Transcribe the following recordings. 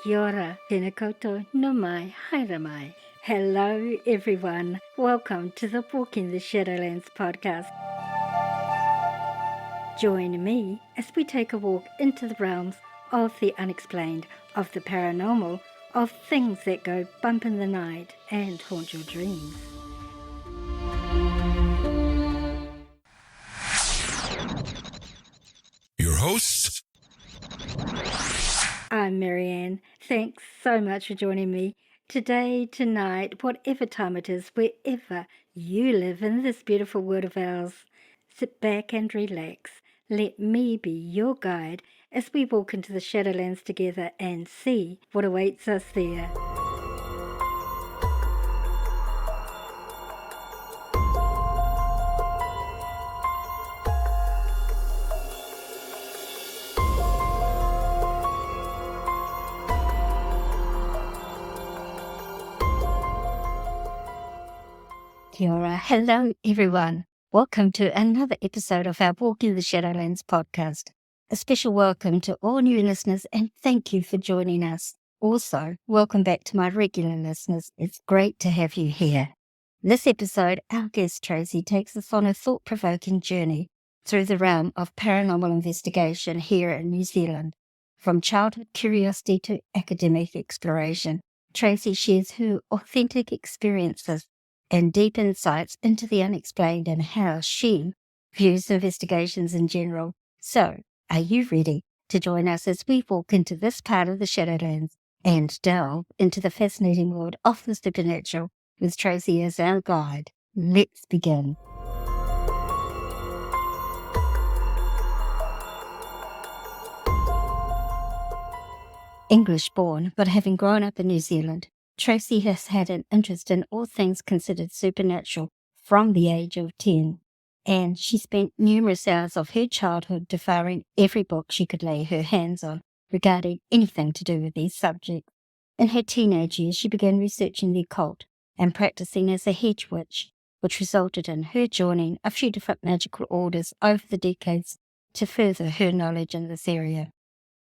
Kia ora, tēnā koutou, no mai, haere mai. Hello everyone, welcome to the Walking the Shadowlands podcast. Join me as we take a walk into the realms of the unexplained, of the paranormal, of things that go bump in the night and haunt your dreams. Your hosts? I'm Marianne. Thanks so much for joining me today, tonight, whatever time it is, wherever you live in this beautiful world of ours. Sit back and relax. Let me be your guide as we walk into the Shadowlands together and see what awaits us there. Kia ora. Hello, everyone. Welcome to another episode of our Walking the Shadowlands podcast. A special welcome to all new listeners and thank you for joining us. Also, welcome back to my regular listeners. It's great to have you here. This episode, our guest Tracy takes us on a thought-provoking journey through the realm of paranormal investigation here in New Zealand. From childhood curiosity to academic exploration, Tracy shares her authentic experiences and deep insights into the unexplained and how she views investigations in general. So, are you ready to join us as we walk into this part of the Shadowlands and delve into the fascinating world of the supernatural with Tracy as our guide? Let's begin. English-born, but having grown up in New Zealand, Tracy has had an interest in all things considered supernatural from the age of 10, and she spent numerous hours of her childhood devouring every book she could lay her hands on regarding anything to do with these subjects. In her teenage years, she began researching the occult and practicing as a hedge witch, which resulted in her joining a few different magical orders over the decades to further her knowledge in this area.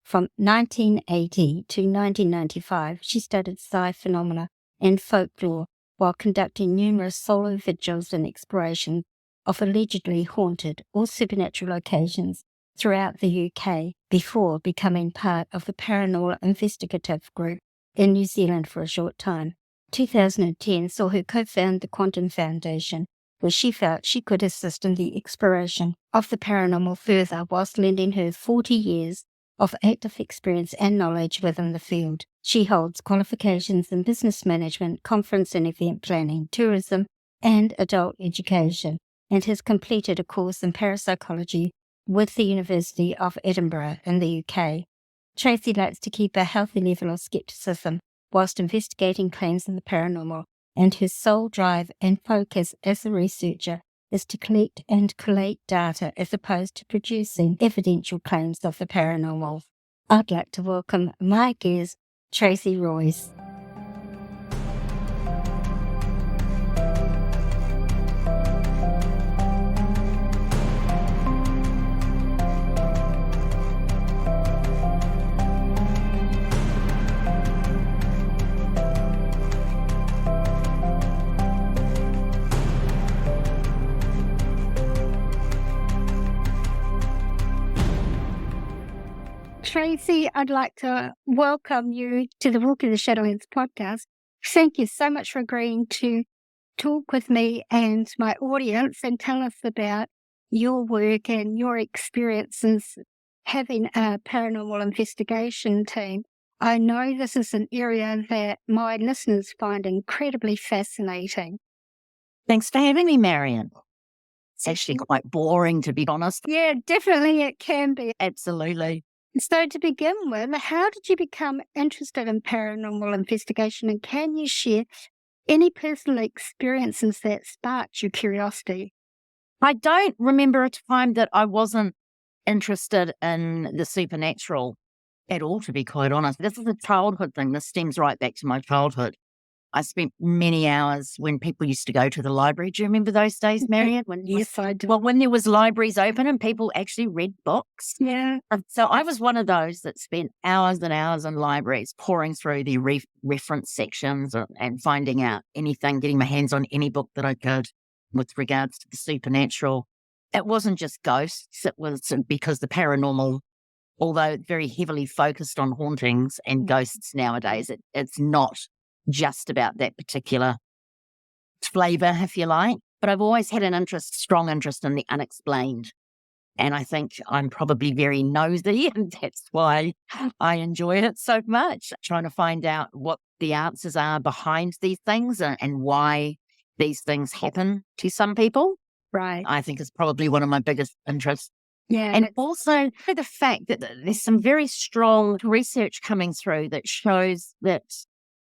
From 1980 to 1995, she studied psi phenomena and folklore while conducting numerous solo vigils and explorations of allegedly haunted or supernatural locations throughout the UK before becoming part of the Paranormal Investigative Group in New Zealand for a short time. 2010 saw her co-found the Quantum Foundation, where she felt she could assist in the exploration of the paranormal further whilst lending her 40 years of active experience and knowledge within the field. She holds qualifications in business management, conference and event planning, tourism, and adult education, and has completed a course in parapsychology with the University of Edinburgh in the UK. Tracy likes to keep a healthy level of skepticism whilst investigating claims in the paranormal, and her sole drive and focus as a researcher is to collect and collate data as opposed to producing evidential claims of the paranormal. I'd like to welcome my guest, Tracy Royce. Tracy, I'd like to welcome you to the Walking the Shadowlands podcast. Thank you so much for agreeing to talk with me and my audience and tell us about your work and your experiences having a paranormal investigation team. I know this is an area that my listeners find incredibly fascinating. Thanks for having me, Marion. It's actually quite boring, to be honest. Yeah, definitely it can be. Absolutely. So to begin with, how did you become interested in paranormal investigation, and can you share any personal experiences that sparked your curiosity? I don't remember a time that I wasn't interested in the supernatural at all, to be quite honest. This is a childhood thing. This stems right back to my childhood. I spent many hours when people used to go to the library. Do you remember those days, Marion? Yes, I do. Well, when there was libraries open and people actually read books. Yeah. So I was one of those that spent hours and hours in libraries pouring through the reference sections and finding out anything, getting my hands on any book that I could with regards to the supernatural. It wasn't just ghosts. It was because the paranormal, although very heavily focused on hauntings and ghosts nowadays, it's not just about that particular flavor, if you like. But I've always had an strong interest in the unexplained. And I think I'm probably very nosy, and that's why I enjoy it so much, trying to find out what the answers are behind these things and why these things happen to some people. Right. I think is probably one of my biggest interests. Yeah. And also the fact that there's some very strong research coming through that shows that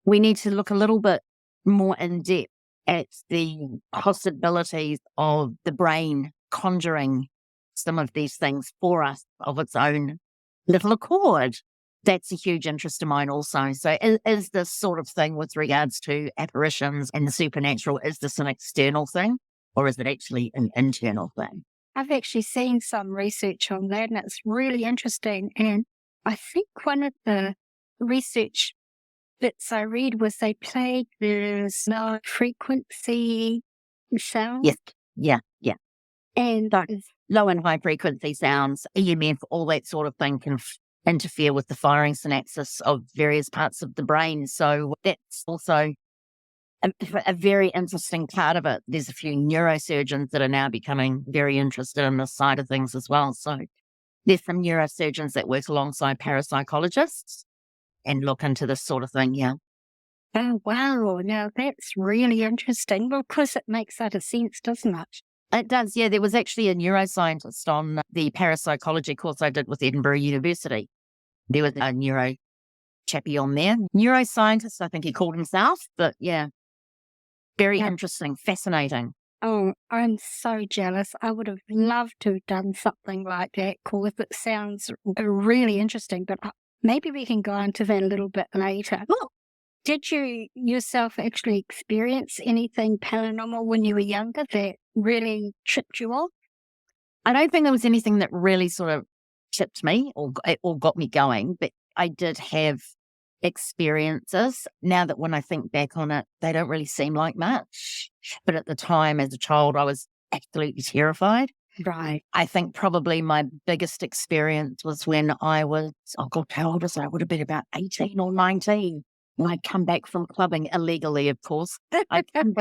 we need to look a little bit more in depth at the possibilities of the brain conjuring some of these things for us of its own little accord. That's a huge interest of mine also. So is this sort of thing with regards to apparitions and the supernatural, is this an external thing or is it actually an internal thing? I've actually seen some research on that, and it's really interesting. And I think one of the research bits I read was they played the low frequency sound. Yes. Yeah. Yeah. And Low and high frequency sounds, EMF, all that sort of thing can interfere with the firing synapses of various parts of the brain. So that's also a very interesting part of it. There's a few neurosurgeons that are now becoming very interested in this side of things as well. So there's some neurosurgeons that work alongside parapsychologists and look into this sort of thing. Yeah. oh, wow. Now that's really interesting. Well, of course, it makes utter sense, doesn't it? It does. Yeah. There was actually a neuroscientist on the parapsychology course I did with Edinburgh University. There was a neuro chappie on there. Neuroscientist, I think he called himself. But yeah, very interesting, fascinating. Oh, I'm so jealous. I would have loved to have done something like that because it sounds really interesting, but maybe we can go into that a little bit later. Well, did you yourself actually experience anything paranormal when you were younger that really tripped you off? I don't think there was anything that really sort of tipped me or got me going, but I did have experiences. Now that when I think back on it, they don't really seem like much. But at the time, as a child, I was absolutely terrified. Right. I think probably my biggest experience was when I was, oh God, how old was I? I would have been about 18 or 19. When I'd come back from clubbing illegally, of course. I'd come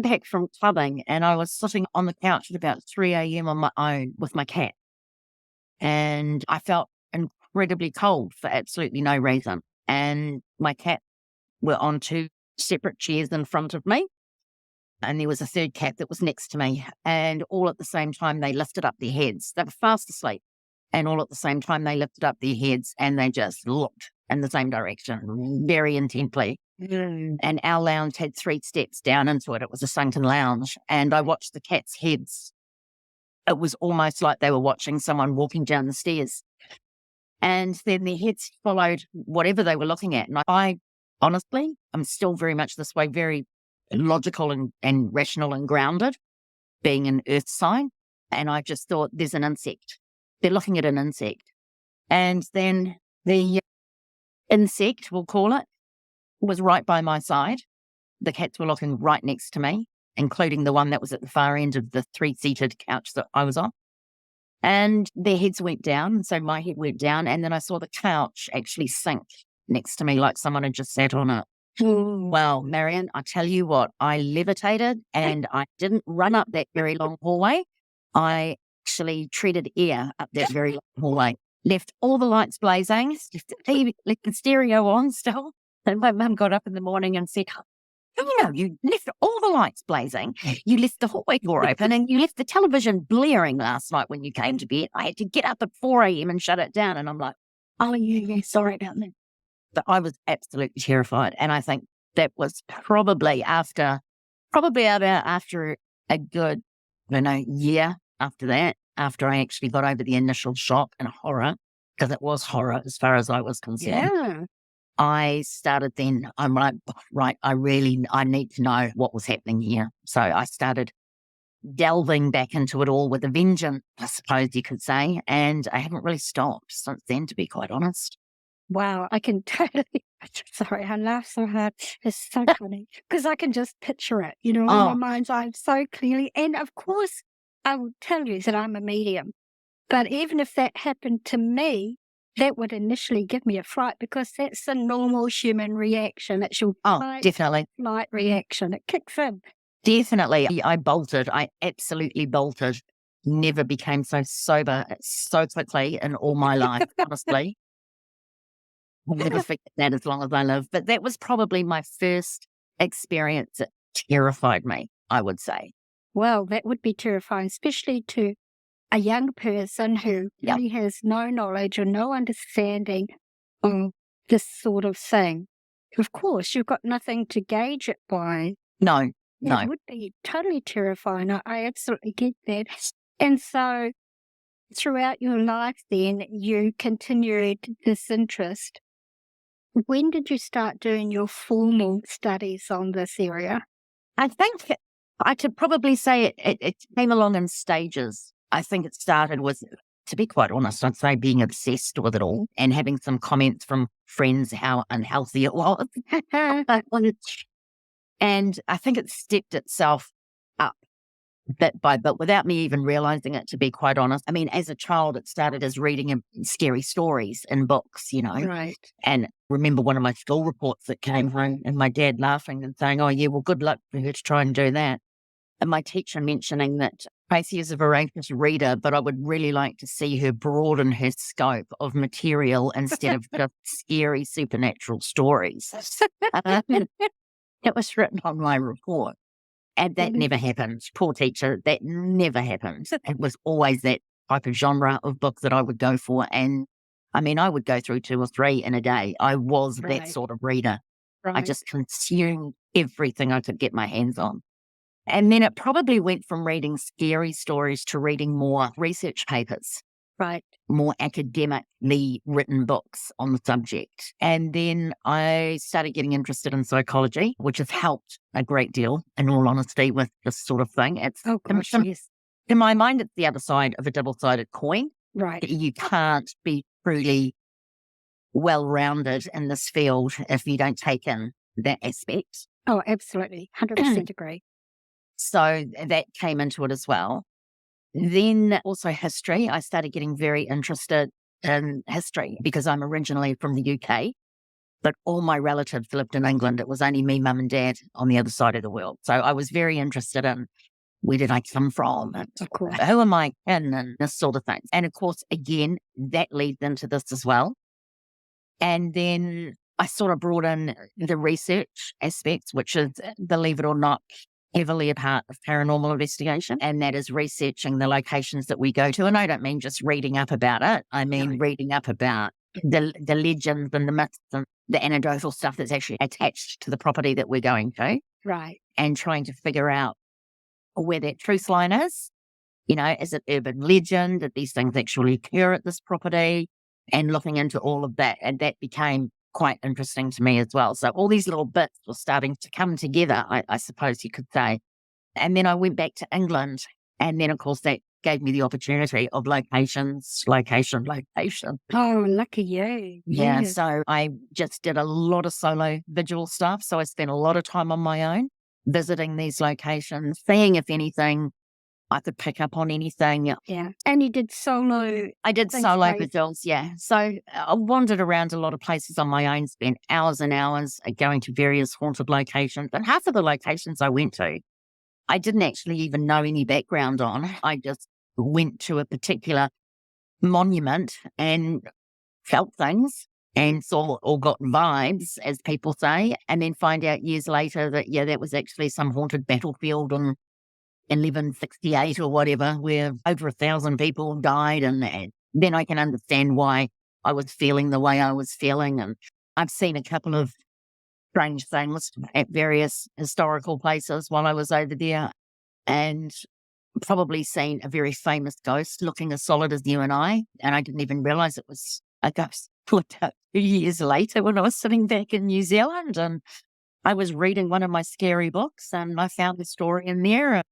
back from clubbing and I was sitting on the couch at about 3 a.m. on my own with my cat. And I felt incredibly cold for absolutely no reason. And my cat were on two separate chairs in front of me. And there was a third cat that was next to me. And all at the same time, they lifted up their heads. They were fast asleep. And all at the same time, they lifted up their heads and they just looked in the same direction very intently. And our lounge had 3 steps down into it. It was a sunken lounge. And I watched the cats' heads. It was almost like they were watching someone walking down the stairs. And then their heads followed whatever they were looking at. And I honestly, I'm still very much this way, very logical and rational and grounded, being an earth sign. And I just thought, there's an insect. They're looking at an insect. And then the insect, we'll call it, was right by my side. The cats were looking right next to me, including the one that was at the far end of the 3-seated couch that I was on. And their heads went down. And so my head went down. And then I saw the couch actually sink next to me like someone had just sat on it. Well, Marion, I tell you what, I levitated and I didn't run up that very long hallway. I actually treaded air up that very long hallway. Left all the lights blazing, left the stereo on still. And my mum got up in the morning and said, you left all the lights blazing. You left the hallway door open and you left the television blaring last night when you came to bed. I had to get up at 4 a.m. and shut it down. And I'm like, oh, yeah, sorry about that. But I was absolutely terrified. And I think that was probably after a good, year after that, after I actually got over the initial shock and horror, because it was horror as far as I was concerned. Yeah. I started then, I'm like, right, I need to know what was happening here. So I started delving back into it all with a vengeance, I suppose you could say. And I haven't really stopped since then, to be quite honest. Wow, I can totally, sorry, I laugh so hard. It's so funny because I can just picture it, in my Oh, mind's eye so clearly. And of course, I will tell you that I'm a medium. But even if that happened to me, that would initially give me a fright because that's a normal human reaction. It's your fight, definitely. flight reaction. It kicks in. Definitely. I bolted. I absolutely bolted. Never became so sober so quickly in all my life, honestly. I'll never forget that as long as I live. But that was probably my first experience that terrified me, I would say. Well, that would be terrifying, especially to a young person who Yeah. really has no knowledge or no understanding of this sort of thing. Of course, you've got nothing to gauge it by. No, It no. would be totally terrifying. I absolutely get that. And so throughout your life then, you continued this interest. When did you start doing your formal studies on this area? I think I could probably say it came along in stages. I think it started with, to be quite honest, I'd say being obsessed with it all and having some comments from friends how unhealthy it was. And I think it stepped itself up bit by bit without me even realizing it, to be quite honest. I mean, as a child, it started as reading scary stories in books, Right. And remember one of my school reports that came home and my dad laughing and saying, oh, yeah, well, good luck for her to try and do that. And my teacher mentioning that Tracy is a voracious reader, but I would really like to see her broaden her scope of material instead of just scary supernatural stories. It was written on my report. And that never happened. Poor teacher, that never happened. It was always that type of genre of book that I would go for. And I mean, I would go through 2 or 3 in a day. I was that Right. sort of reader. I Right. just consumed everything I could get my hands on. And then it probably went from reading scary stories to reading more research papers, Right. more academically written books on the subject. And then I started getting interested in psychology, which has helped a great deal, in all honesty, with this sort of thing. It's, Oh, gosh, yes. in my mind, it's the other side of a double-sided coin. Right. You can't be truly well-rounded in this field if you don't take in that aspect. Oh, absolutely. 100% agree. So that came into it as well. Then also history. I started getting very interested in history because I'm originally from the UK, but all my relatives lived in England. It was only me, mum and dad on the other side of the world. So I was very interested in where did I come from and Of course. who am I in and this sort of thing. And of course, again, that leads into this as well. And then I sort of brought in the research aspects, which is, believe it or not, heavily a part of paranormal investigation. And that is researching the locations that we go to. And I don't mean just reading up about it. I mean reading up about the legends and the myths and the anecdotal stuff that's actually attached to the property that we're going to. Right. And trying to figure out where that truth line is. Is it urban legend? Did these things actually occur at this property? And looking into all of that. And that became quite interesting to me as well. So all these little bits were starting to come together, I suppose you could say. And then I went back to England. And then, of course, that gave me the opportunity of location. Oh, lucky you. Yeah. Yes. So I just did a lot of solo visual stuff. So I spent a lot of time on my own, visiting these locations, seeing if anything I could pick up on anything. Yeah. And you did solo. I did Things solo like- visuals, yeah. So I wandered around a lot of places on my own, spent hours and hours going to various haunted locations. And half of the locations I went to, I didn't actually even know any background on. I just went to a particular monument and felt things and saw or got vibes, as people say, and then find out years later that, yeah, that was actually some haunted battlefield on 1168 or whatever, where over 1,000 people died. And then I can understand why I was feeling the way I was feeling. And I've seen a couple of strange things at various historical places while I was over there, and probably seen a very famous ghost looking as solid as you and I didn't even realize it was a ghost looked out 2 years later when I was sitting back in New Zealand, and I was reading one of my scary books, and I found the story in there. And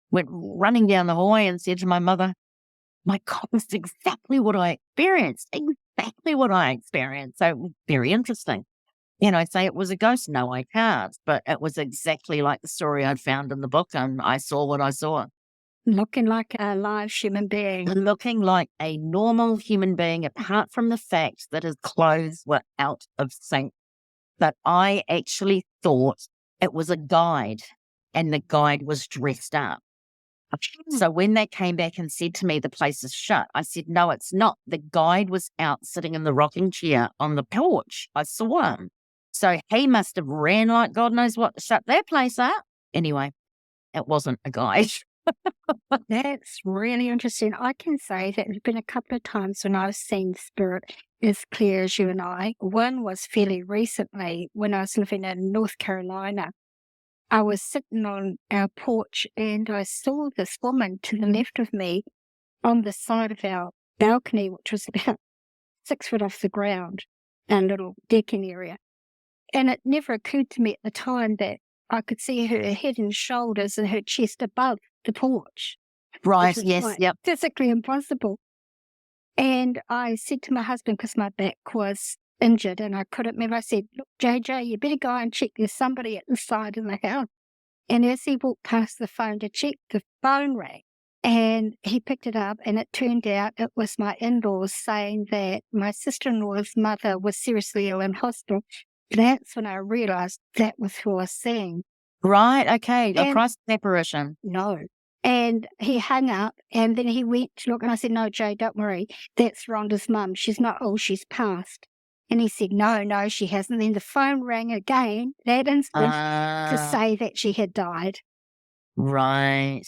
went running down the hallway and said to my mother, "My God, this is exactly what I experienced. Exactly what I experienced." So very interesting. Can I say it was a ghost? No, I can't. But it was exactly like the story I'd found in the book, and I saw what I saw. Looking like a live human being. Looking like a normal human being, apart from the fact that his clothes were out of sync. But I actually thought it was a guide, and the guide was dressed up. So when they came back and said to me, "The place is shut," I said, "No, it's not. The guide was out sitting in the rocking chair on the porch. I saw him." So he must have ran like God knows what to shut that place up. Anyway, it wasn't a guide. That's really interesting. I can say that there's been a couple of times when I've seen spirit as clear as you and I. One was fairly recently when I was living in North Carolina. I was sitting on our porch and I saw this woman to the left of me on the side of our balcony, which was about 6 foot off the ground, a little decking area. And it never occurred to me at the time that I could see her head and shoulders and her chest above the porch, which Right, was yes, like yep. physically impossible. And I said to my husband, because my back was injured and I couldn't move, I said, "Look, JJ, you better go and check. There's somebody at the side of the house." And as he walked past the phone to check, the phone rang. And he picked it up, and it turned out it was my in-laws saying that my sister-in-law's mother was seriously ill in hospital. That's when I realised that was who I was seeing. Right, okay. A And crisis apparition. no. And he hung up, and then he went to look, and I said, "No, Jay, don't worry. That's Rhonda's mum. She's not ill, she's passed." And he said, "No, she hasn't." Then the phone rang again that instant to say that she had died. Right.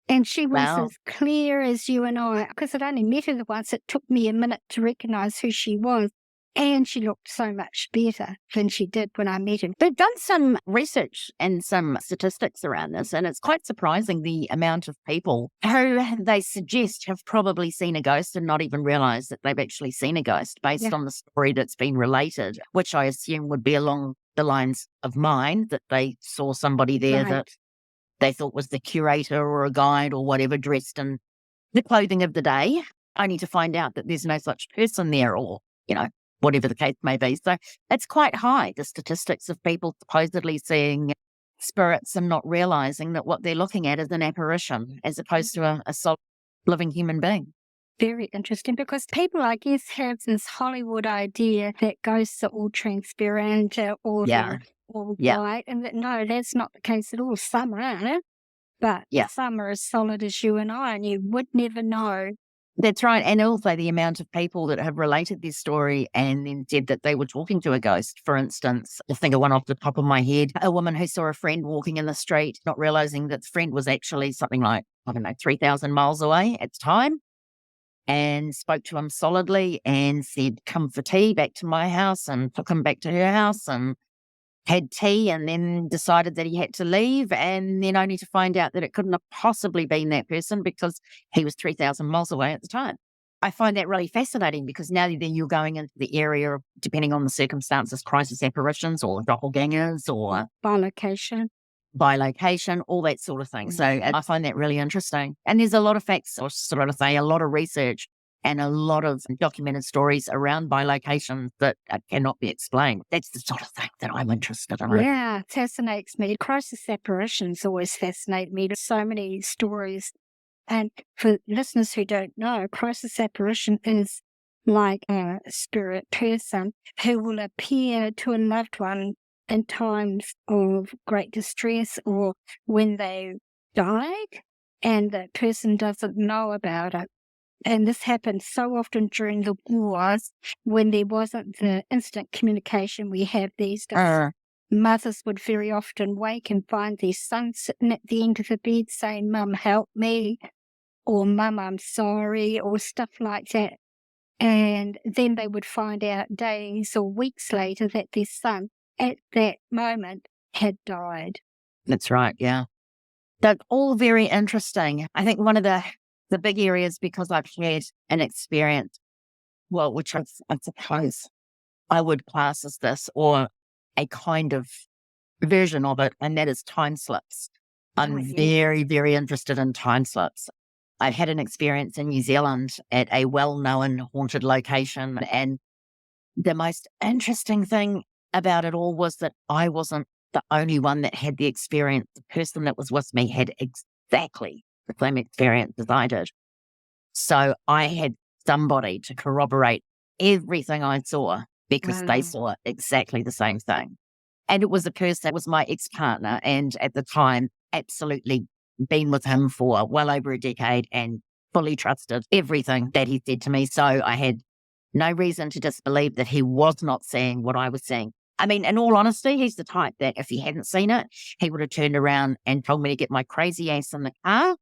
And she was Wow. as clear as you and I, because I'd only met her once. It took me a minute to recognise who she was. And she looked so much better than she did when I met her. They've done some research and some statistics around this, and it's quite surprising the amount of people who they suggest have probably seen a ghost and not even realised that they've actually seen a ghost based Yeah. on the story that's been related, which I assume would be along the lines of mine, that they saw somebody there Right. that they thought was the curator or a guide or whatever, dressed in the clothing of the day, only to find out that there's no such person there, or, whatever the case may be. So it's quite high, the statistics of people supposedly seeing spirits and not realizing that what they're looking at is an apparition as opposed to a solid living human being. Very interesting, because people, I guess, have this Hollywood idea that ghosts are all transparent or Yeah. they're all Yeah. white, and that no, that's not the case at all. Some aren't, but Yeah. some are as solid as you and I, and you would never know. That's right. And also the amount of people that have related this story and then said that they were talking to a ghost. For instance, I think of one off the top of my head, a woman who saw a friend walking in the street, not realizing that the friend was actually something like, 3,000 miles away at the time, and spoke to him solidly and said, "Come for tea back to my house," and took him back to her house and had tea, and then decided that he had to leave, and then only to find out that it couldn't have possibly been that person because he was 3,000 miles away at the time. I find that really fascinating, because now then you're going into the area of, depending on the circumstances, crisis apparitions or doppelgangers or Bilocation. by location, all that sort of thing. So I find that really interesting. And there's a lot of facts, or sort of say, a lot of research and a lot of documented stories around bilocation that cannot be explained. That's the sort of thing that I'm interested in. Yeah, it fascinates me. Crisis apparitions always fascinate me. There's so many stories. And for listeners who don't know, crisis apparition is like a spirit person who will appear to a loved one in times of great distress or when they died and the person doesn't know about it. And this happened so often during the wars when there wasn't the instant communication we have these days. Mothers would very often wake and find their son sitting at the end of the bed saying, "Mum, help me," or "Mum, I'm sorry," or stuff like that. And then they would find out days or weeks later that their son at that moment had died. That's right, yeah. They're all very interesting. I think one of the big areas, because I've had an experience well, which I suppose I would class as this, or a kind of version of it, and that is time slips. I'm very, very interested in time slips. I've had an experience in New Zealand at a well-known haunted location, and the most interesting thing about it all was that I wasn't the only one that had the experience. The person that was with me had exactly the same experience as I did. So I had somebody to corroborate everything I saw because they saw exactly the same thing. And it was a person that was my ex-partner, and at the time, absolutely been with him for well over a decade and fully trusted everything that he said to me. So I had no reason to disbelieve that he was not seeing what I was seeing. I mean, in all honesty, he's the type that if he hadn't seen it, he would have turned around and told me to get my crazy ass in the car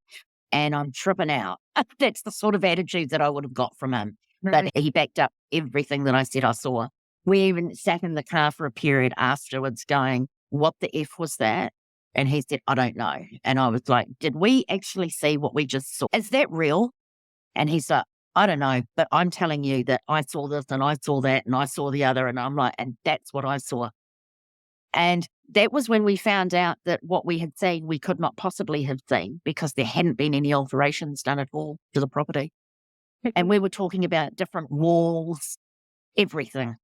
and I'm tripping out. That's the sort of attitude that I would have got from him. But he backed up everything that I said I saw. We even sat in the car for a period afterwards going, what the F was that? And he said, I don't know. And I was like, did we actually see what we just saw? Is that real? And he's like, I don't know, but I'm telling you that I saw this and I saw that and I saw the other. And I'm like, and that's what I saw. And that was when we found out that what we had seen, we could not possibly have seen because there hadn't been any alterations done at all to the property. And we were talking about different walls, everything.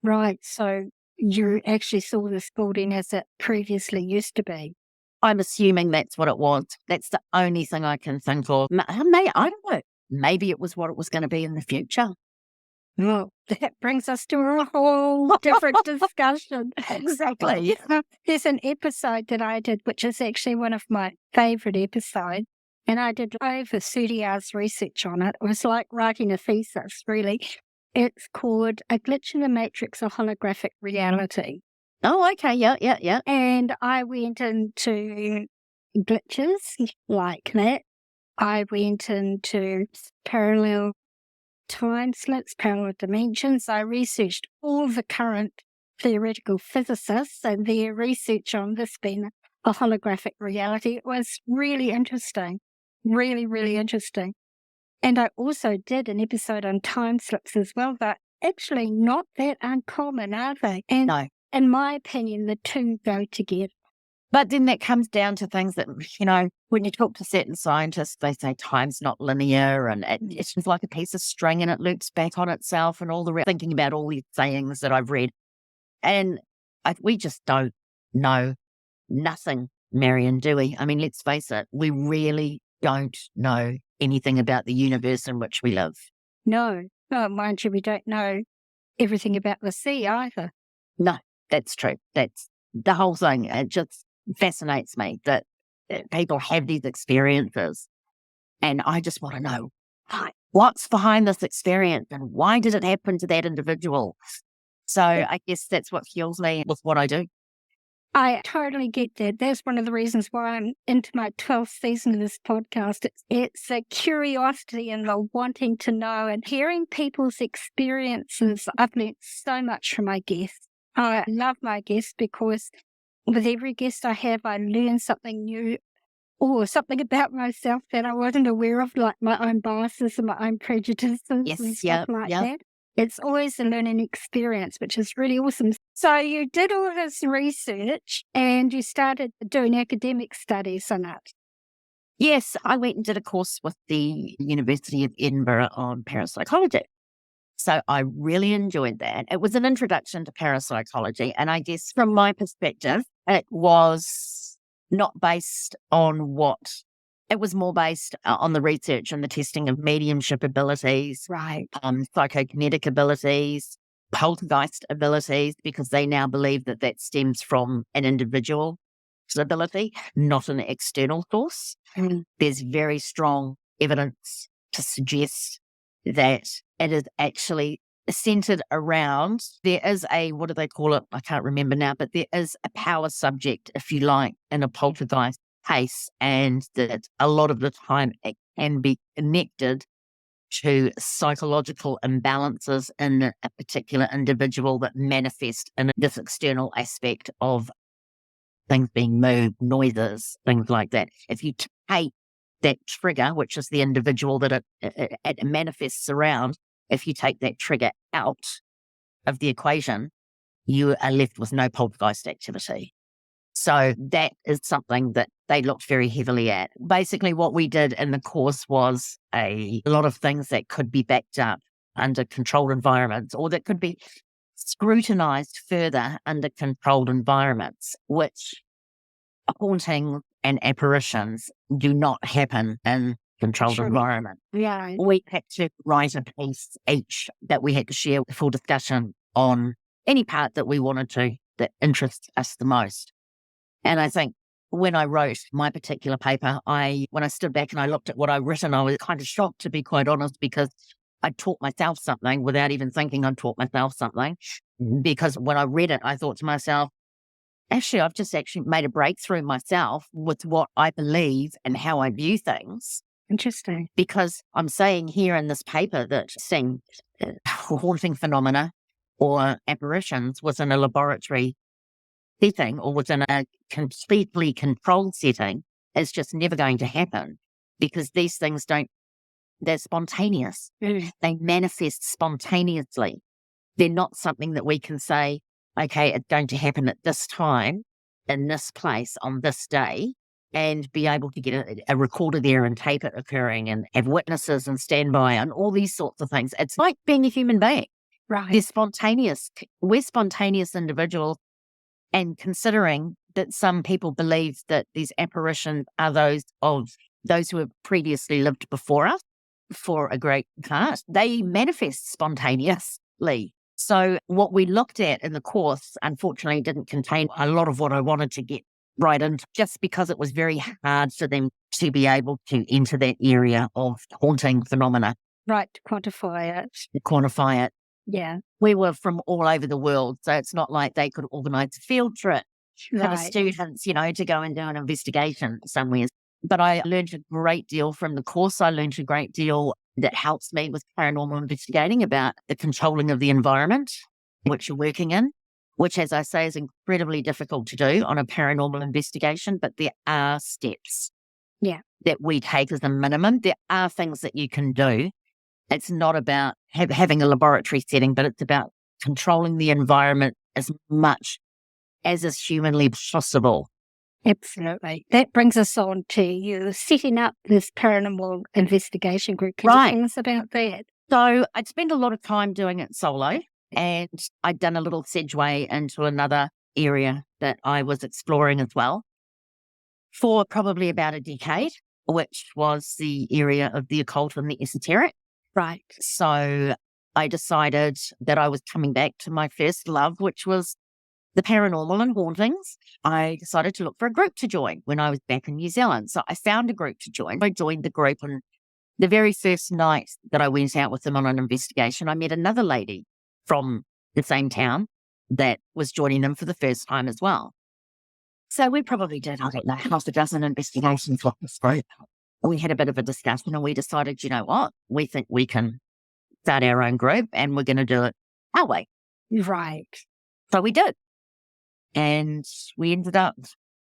Right. So you actually saw this building as it previously used to be. I'm assuming that's what it was. That's the only thing I can think of. I don't know. Maybe it was what it was going to be in the future. Well, that brings us to a whole different discussion. Exactly. There's an episode that I did, which is actually one of my favorite episodes. And I did over 30 hours research on it. It was like writing a thesis, really. It's called A Glitch in the Matrix of Holographic Reality. Oh, okay. Yeah. And I went into glitches like that. I went into parallel time slips, parallel dimensions. I researched all the current theoretical physicists and their research on this being a holographic reality. It was really interesting, really, really interesting. And I also did an episode on time slips as well. They're actually not that uncommon, are they? And no. In my opinion, the two go together. But then that comes down to things that, when you talk to certain scientists, they say time's not linear and it's just like a piece of string and it loops back on itself and all the rest. Thinking about all these sayings that I've read. And we just don't know nothing, Marion, do we? I mean, let's face it, we really don't know anything about the universe in which we live. No, mind you, we don't know everything about the sea either. No, that's true. That's the whole thing. It just fascinates me that people have these experiences. And I just want to know what's behind this experience and why did it happen to that individual? So I guess that's what fuels me with what I do. I totally get that. That's one of the reasons why I'm into my 12th season of this podcast. It's a curiosity and the wanting to know and hearing people's experiences. I've learned so much from my guests. I love my guests because with every guest I have, I learn something new or something about myself that I wasn't aware of, like my own biases and my own prejudices and stuff like that. It's always a learning experience, which is really awesome. So you did all this research and you started doing academic studies on it. Yes, I went and did a course with the University of Edinburgh on parapsychology. So I really enjoyed that. It was an introduction to parapsychology. And I guess from my perspective, it was not based on it was more based on the research and the testing of mediumship abilities, right? Psychokinetic abilities, poltergeist abilities, because they now believe that stems from an individual's ability, not an external source. There's very strong evidence to suggest that it is actually centered around, there is what do they call it? I can't remember now, but there is a power subject, if you like, in a poltergeist case, and that a lot of the time it can be connected to psychological imbalances in a particular individual that manifest in this external aspect of things being moved, noises, things like that. If you take that trigger, which is the individual that it manifests around, if you take that trigger out of the equation, you are left with no poltergeist activity. So that is something that they looked very heavily at. Basically, what we did in the course was a lot of things that could be backed up under controlled environments, or that could be scrutinized further under controlled environments, which haunting and apparitions do not happen in controlled environment. Yeah. We had to write a piece each that we had to share with full discussion on any part that we wanted to that interests us the most. And I think when I wrote my particular paper, when I stood back and I looked at what I'd written, I was kind of shocked, to be quite honest, because I taught myself something without even thinking I'd taught myself something. Because when I read it, I thought to myself, actually, I've just actually made a breakthrough myself with what I believe and how I view things. Interesting. Because I'm saying here in this paper that seeing haunting phenomena or apparitions within a laboratory setting or within a completely controlled setting is just never going to happen, because these things they're spontaneous. They manifest spontaneously. They're not something that we can say, okay, it's going to happen at this time, in this place, on this day, and be able to get a recorder there and tape it occurring and have witnesses and stand by and all these sorts of things. It's like being a human being. Right. They're spontaneous. We're spontaneous individuals. And considering that some people believe that these apparitions are those of those who have previously lived before us, for a great part, they manifest spontaneously. So what we looked at in the course, unfortunately, didn't contain a lot of what I wanted to get right into, just because it was very hard for them to be able to enter that area of haunting phenomena. Right, to quantify it. To quantify it. Yeah. We were from all over the world, so it's not like they could organise a field trip for the students, to go and do an investigation somewhere. But I learned a great deal from the course. I learned a great deal that helps me with paranormal investigating about the controlling of the environment which you're working in, which, as I say, is incredibly difficult to do on a paranormal investigation. But there are steps that we take as a minimum. There are things that you can do. It's not about having a laboratory setting, but it's about controlling the environment as much as is humanly possible. Absolutely. That brings us on to you setting up this paranormal investigation group. Can you tell us about that? So I'd spent a lot of time doing it solo, and I'd done a little segue into another area that I was exploring as well for probably about a decade, which was the area of the occult and the esoteric. Right. So I decided that I was coming back to my first love, which was the paranormal and hauntings. I decided to look for a group to join when I was back in New Zealand. So I found a group to join. I joined the group, and the very first night that I went out with them on an investigation, I met another lady from the same town that was joining them for the first time as well. So we probably did, I don't know, half a dozen investigations with this group. We had a bit of a discussion and we decided, you know what, we think we can start our own group and we're going to do it our way. Right. So we did. And we ended up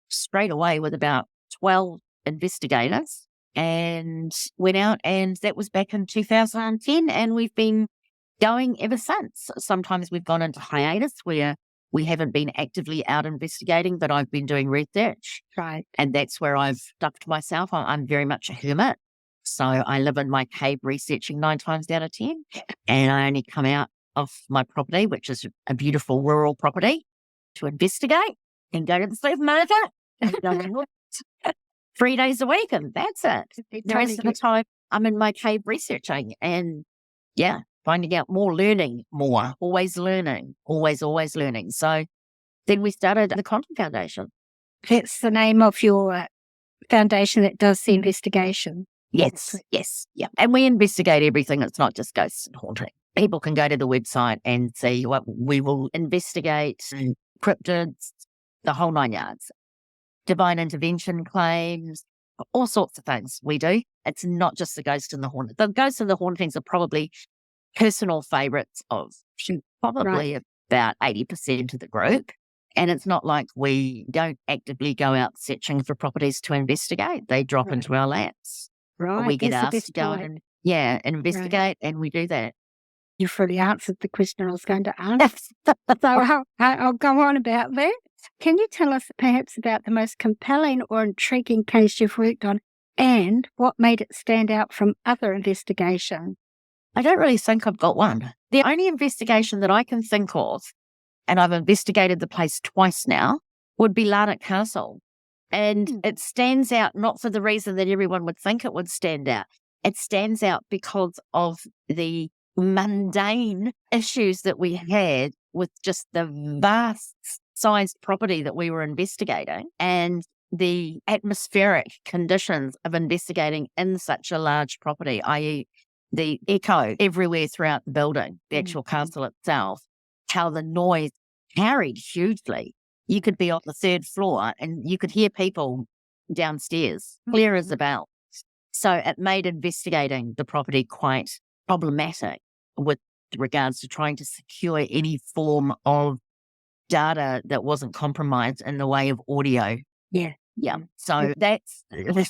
straight away with about 12 investigators and went out, and that was back in 2010, and we've been going ever since. Sometimes we've gone into hiatus where we haven't been actively out investigating, but I've been doing research. Right. And that's where I've stuck to myself. I'm very much a hermit. So I live in my cave researching 9 times out of 10. And I only come out of my property, which is a beautiful rural property, to investigate and go to the supermarket and go 3 days a week, and that's it. The rest of the time I'm in my cave researching and finding out more, learning more, always learning, always learning. So then we started the Content Foundation. That's the name of your foundation that does the investigation. Yes. Yeah. And we investigate everything. It's not just ghosts and haunting. People can go to the website and see what we will investigate, cryptids, the whole 9 yards, divine intervention claims, all sorts of things we do. It's not just the ghost and the haunting. The ghosts and the hauntings are probably personal favourites of probably about 80% of the group. And it's not like we don't actively go out searching for properties to investigate. They drop into our laps. Right. We get asked to go and investigate, and we do that. You've really answered the question I was going to ask. So I'll go on about that. Can you tell us perhaps about the most compelling or intriguing case you've worked on and what made it stand out from other investigations? I don't really think I've got one. The only investigation that I can think of, and I've investigated the place twice now, would be Larnac Castle. And it stands out not for the reason that everyone would think it would stand out. It stands out because of the mundane issues that we had with just the vast sized property that we were investigating and the atmospheric conditions of investigating in such a large property, i.e., the echo everywhere throughout the building, the actual castle itself, how the noise carried hugely. You could be on the third floor and you could hear people downstairs, clear as a bell. So it made investigating the property quite problematic with regards to trying to secure any form of data that wasn't compromised in the way of audio. Yeah. So that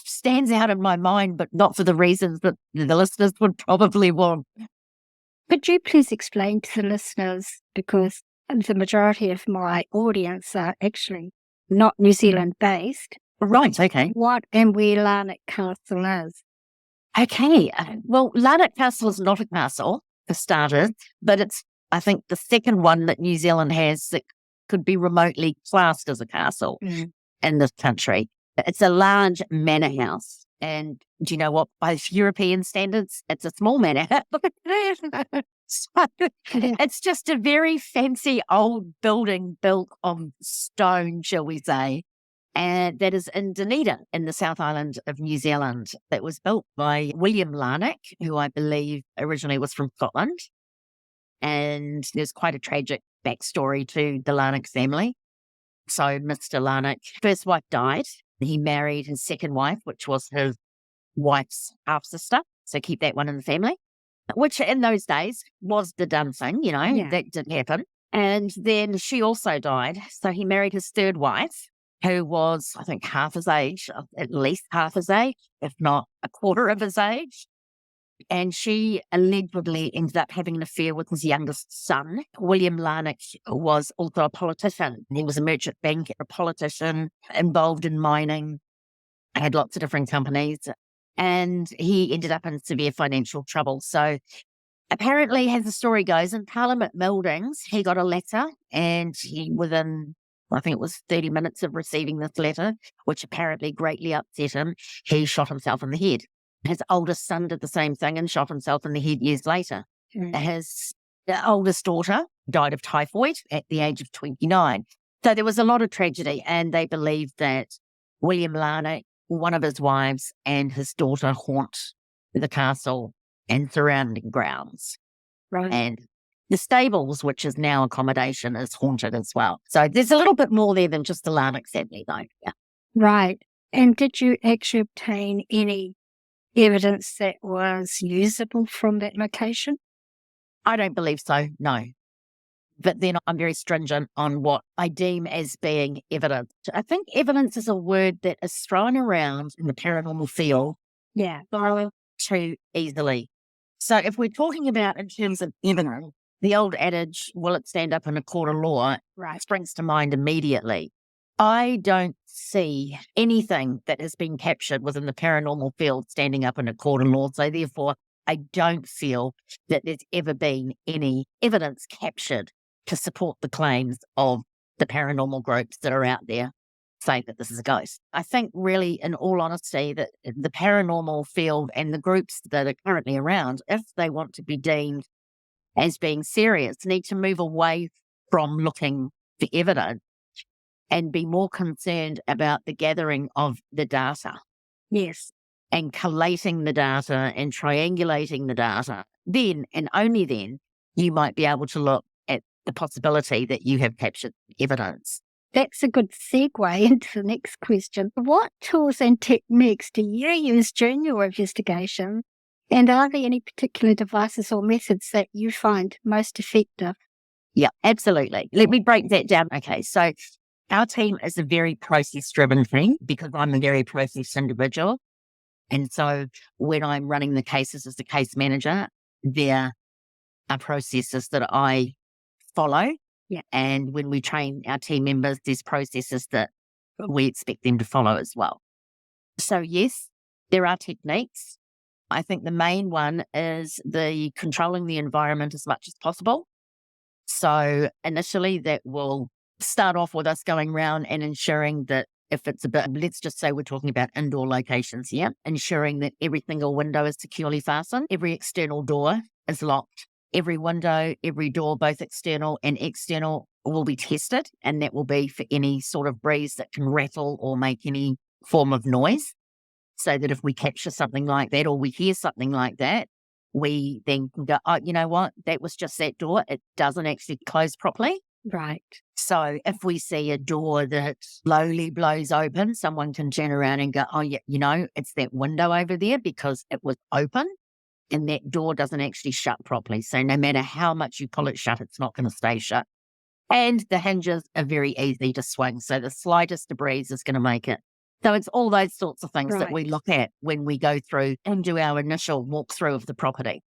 stands out in my mind, but not for the reasons that the listeners would probably want. Could you please explain to the listeners, because the majority of my audience are actually not New Zealand based. Right, okay. What and where Larnac Castle is? Okay, well, Larnac Castle is not a castle, for starters, but it's, I think, the second one that New Zealand has that could be remotely classed as a castle in this country. It's a large manor house. And do you know what? By European standards, it's a small manor house. So, it's just a very fancy old building built on stone, shall we say, and that is in Dunedin in the South Island of New Zealand. That was built by William Larnac, who I believe originally was from Scotland. And there's quite a tragic backstory to the Larnac family. So Mr. Larnac, first wife died. He married his second wife, which was his wife's half-sister. So keep that one in the family, which in those days was the done thing, that didn't happen. And then she also died. So he married his third wife, who was, I think, half his age, at least half his age, if not a quarter of his age. And she allegedly ended up having an affair with his youngest son. William Larnac was also a politician. He was a merchant banker, a politician, involved in mining, had lots of different companies, and he ended up in severe financial trouble. So apparently, as the story goes, in Parliament buildings, he got a letter, and within, I think it was 30 minutes of receiving this letter, which apparently greatly upset him, he shot himself in the head. His oldest son did the same thing and shot himself in the head years later. His oldest daughter died of typhoid at the age of 29. So there was a lot of tragedy, and they believed that William Larnac, one of his wives, and his daughter haunt the castle and surrounding grounds. Right. And the stables, which is now accommodation, is haunted as well. So there's a little bit more there than just the Larnac family, though. Yeah. Right. And did you actually obtain any evidence that was usable from that location? I don't believe so, no. But then I'm very stringent on what I deem as being evidence. I think evidence is a word that is thrown around in the paranormal field too easily. So if we're talking about in terms of evidence, the old adage, will it stand up in a court of law, springs to mind immediately. I don't see anything that has been captured within the paranormal field standing up in a court of law. So therefore, I don't feel that there's ever been any evidence captured to support the claims of the paranormal groups that are out there saying that this is a ghost. I think really, in all honesty, that the paranormal field and the groups that are currently around, if they want to be deemed as being serious, need to move away from looking for evidence and be more concerned about the gathering of the data. Yes. And collating the data and triangulating the data. Then, and only then, you might be able to look at the possibility that you have captured evidence. That's a good segue into the next question. What tools and techniques do you use during your investigation? And are there any particular devices or methods that you find most effective? Yeah, absolutely. Let me break that down. Okay, so our team is a very process-driven team because I'm a very process individual. And so when I'm running the cases as the case manager, they're are processes that I follow. Yeah. And when we train our team members, there's processes that we expect them to follow as well. So yes, there are techniques. I think the main one is the controlling the environment as much as possible. So initially that will start off with us going around and ensuring that if it's a bit, let's just say we're talking about indoor locations here, ensuring that every single window is securely fastened, every external door is locked, every window, every door, both external and external, will be tested, and that will be for any sort of breeze that can rattle or make any form of noise. So that if we capture something like that or we hear something like that, we then can go, oh, you know what? That was just that door. It doesn't actually close properly. Right. So if we see a door that slowly blows open, someone can turn around and go, oh, yeah, you know, it's that window over there because it was open and that door doesn't actually shut properly. So no matter how much you pull it shut, it's not going to stay shut. And the hinges are very easy to swing. So the slightest breeze is going to make it. So it's all those sorts of things that we look at when we go through and do our initial walkthrough of the property.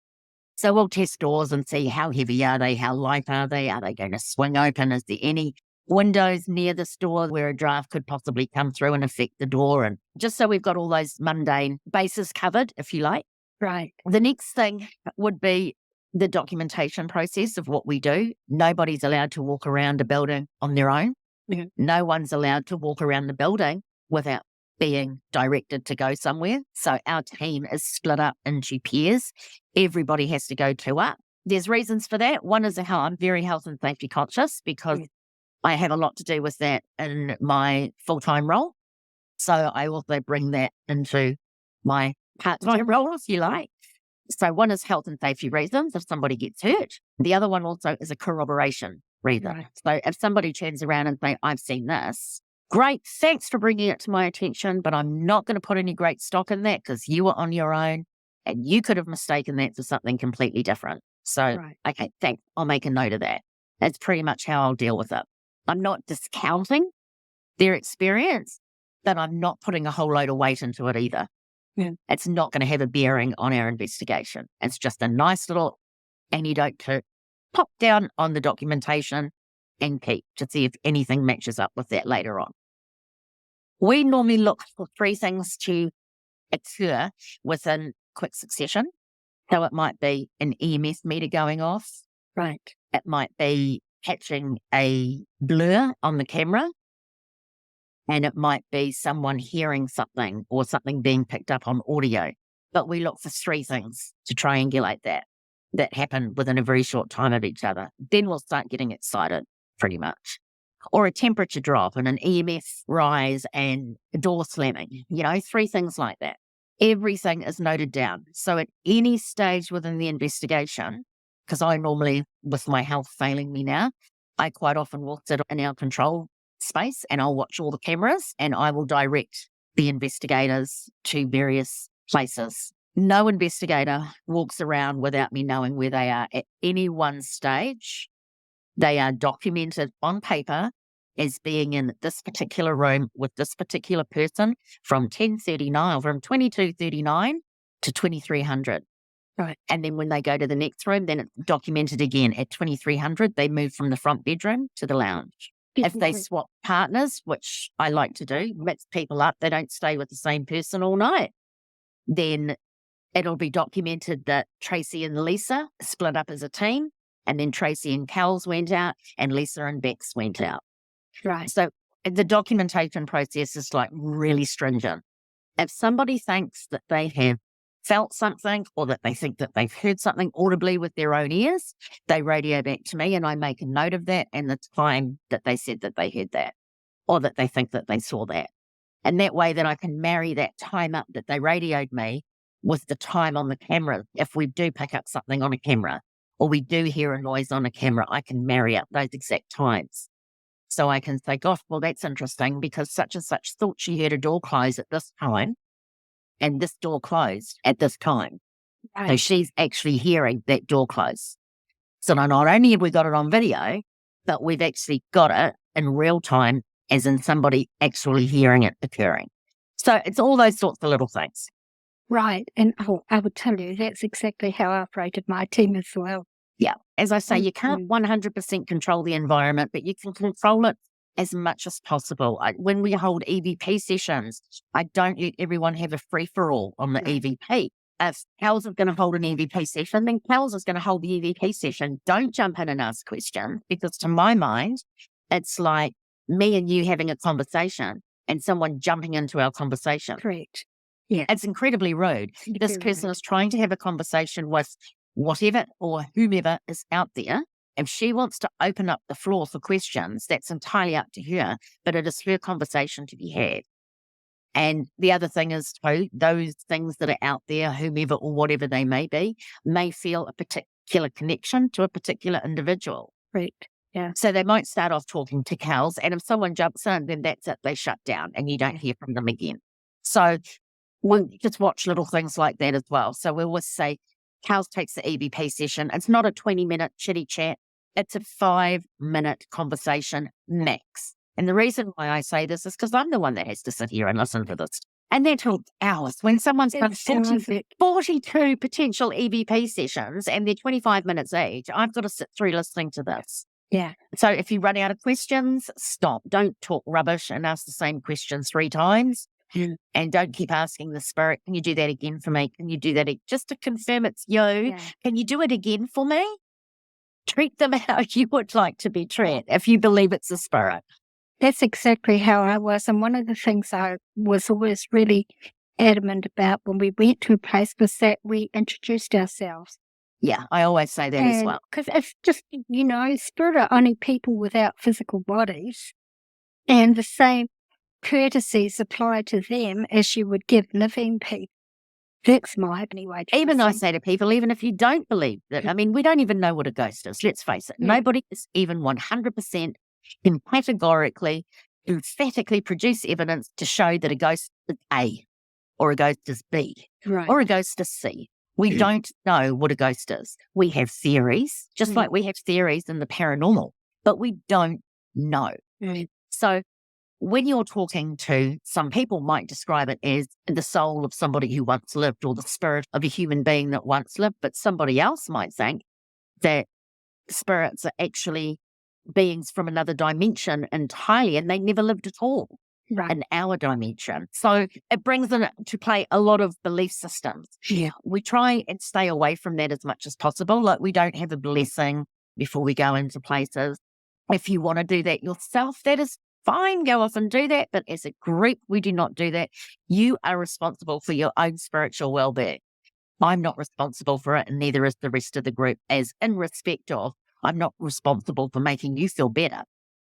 So we'll test doors and see how heavy are they, how light are they going to swing open? Is there any windows near this door where a draft could possibly come through and affect the door? And just so we've got all those mundane bases covered, if you like. Right. The next thing would be the documentation process of what we do. Nobody's allowed to walk around a building on their own. Yeah. No one's allowed to walk around the building without being directed to go somewhere. So our team is split up into pairs. Everybody has to go two up. There's reasons for that. One is how I'm very health and safety conscious because I have a lot to do with that in my full-time role. So I also bring that into my part-time role, if you like. So one is health and safety reasons if somebody gets hurt. The other one also is a corroboration reason. Right. So if somebody turns around and say, I've seen this, great, thanks for bringing it to my attention, but I'm not going to put any great stock in that because you were on your own and you could have mistaken that for something completely different. So, okay, thanks. I'll make a note of that. That's pretty much how I'll deal with it. I'm not discounting their experience, but I'm not putting a whole load of weight into it either. Yeah. It's not going to have a bearing on our investigation. It's just a nice little anecdote to pop down on the documentation and keep to see if anything matches up with that later on. We normally look for three things to occur within quick succession. So it might be an EMF meter going off. Right. It might be catching a blur on the camera. And it might be someone hearing something or something being picked up on audio. But we look for three things to triangulate that happen within a very short time of each other. Then we'll start getting excited, pretty much. Or a temperature drop and an EMF rise and a door slamming, three things like that. Everything is noted down. So at any stage within the investigation, because I normally, with my health failing me now, I quite often will sit in our control space and I'll watch all the cameras and I will direct the investigators to various places. No investigator walks around without me knowing where they are at any one stage. They are documented on paper as being in this particular room with this particular person from 10:39 or from 22:39 to 2300. Right. And then when they go to the next room, then it's documented again at 2300. They move from the front bedroom to the lounge. If they swap partners, which I like to do, mix people up, they don't stay with the same person all night, then it'll be documented that Tracy and Lisa split up as a team, and then Tracy and Cals went out, and Lisa and Bex went out. Right. So the documentation process is like really stringent. If somebody thinks that they have felt something or that they think that they've heard something audibly with their own ears, they radio back to me and I make a note of that and the time that they said that they heard that or that they think that they saw that. And that way that I can marry that time up that they radioed me with the time on the camera. If we do pick up something on a camera or we do hear a noise on a camera, I can marry up those exact times. So I can say, gosh, well, that's interesting because such and such thought she heard a door close at this time. And this door closed at this time. Right. So she's actually hearing that door close. So not only have we got it on video, but we've actually got it in real time, as in somebody actually hearing it occurring. So it's all those sorts of little things. Right. And I would tell you, that's exactly how I operated my team as well. Yeah. As I say, you can't 100% control the environment, but you can control it as much as possible. When we hold EVP sessions, I don't let everyone have a free-for-all on the EVP. If Kels is going to hold an EVP session, then Kels is going to hold the EVP session. Don't jump in and ask questions, because to my mind, it's like me and you having a conversation and someone jumping into our conversation. Correct. Yeah. It's incredibly rude. This person is trying to have a conversation with whatever or whomever is out there. If she wants to open up the floor for questions, that's entirely up to her, but it is her conversation to be had. And the other thing is, too, those things that are out there, whomever or whatever they may be, may feel a particular connection to a particular individual. Right. Yeah. So they might start off talking to Kels, and if someone jumps in, then that's it. They shut down and you don't hear from them again. So we'll just watch little things like that as well. So we always say, Kels takes the EVP session. It's not a 20-minute chitty chat. It's a 5-minute conversation max. And the reason why I say this is because I'm the one that has to sit here and listen to this. And that took hours. When someone's done 42 potential EVP sessions and they're 25 minutes each, I've got to sit through listening to this. Yeah. So if you run out of questions, stop. Don't talk rubbish and ask the same question 3 times. And don't keep asking the spirit, can you do that again for me? Can you do that? Just to confirm it's you. Yeah. Can you do it again for me? Treat them how you would like to be treated if you believe it's a spirit. That's exactly how I was. And one of the things I was always really adamant about when we went to a place was that we introduced ourselves. Yeah, I always say that as well. Because it's just, spirit are only people without physical bodies. And the same courtesies apply to them as you would give living people. That's my anyway. Even I say to people, even if you don't believe that, I mean, we don't even know what a ghost is. Let's face it. Yeah. Nobody is even 100% can categorically, emphatically produce evidence to show that a ghost is A, or a ghost is B, or a ghost is C. We don't know what a ghost is. We have theories, just like we have theories in the paranormal, but we don't know. So when you're talking to, some people might describe it as the soul of somebody who once lived, or the spirit of a human being that once lived, but somebody else might think that spirits are actually beings from another dimension entirely, and they never lived at all in our dimension. So it brings into play a lot of belief systems. Yeah. We try and stay away from that as much as possible. Like, we don't have a blessing before we go into places. If you want to do that yourself, that is fine. Go off and do that. But as a group, we do not do that. You are responsible for your own spiritual well-being. I'm not responsible for it, and neither is the rest of the group, as in respect of, I'm not responsible for making you feel better.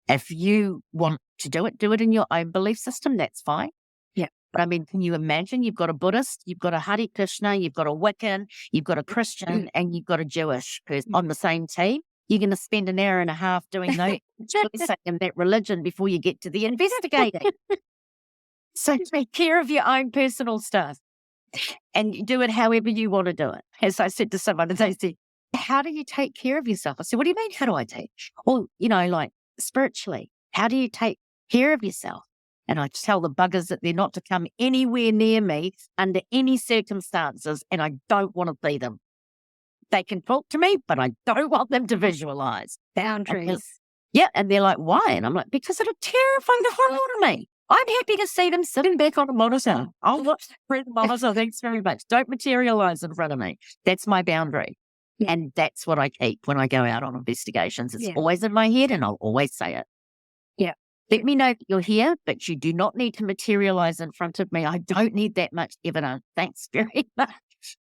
If you want to do it in your own belief system, that's fine. Yeah. But I mean, can you imagine you've got a Buddhist, you've got a Hare Krishna, you've got a Wiccan, you've got a Christian, and you've got a Jewish person on the same team? You're going to spend an hour and a half doing those in that religion before you get to the investigating. So take care of your own personal stuff and do it however you want to do it. As I said to someone, and they said, how do you take care of yourself? I said, what do you mean, how do I take? Well, like spiritually, how do you take care of yourself? And I tell the buggers that they're not to come anywhere near me under any circumstances, and I don't want to see them. They can talk to me, but I don't want them to visualize. Boundaries. And they're like, why? And I'm like, because it'll terrify the hell out of me. I'm happy to see them sitting back on a monitor. I'll watch the monitor. Thanks very much. Don't materialize in front of me. That's my boundary. Yeah. And that's what I keep when I go out on investigations. It's always in my head, and I'll always say it. Yeah. Let me know that you're here, but you do not need to materialize in front of me. I don't need that much evidence. Thanks very much.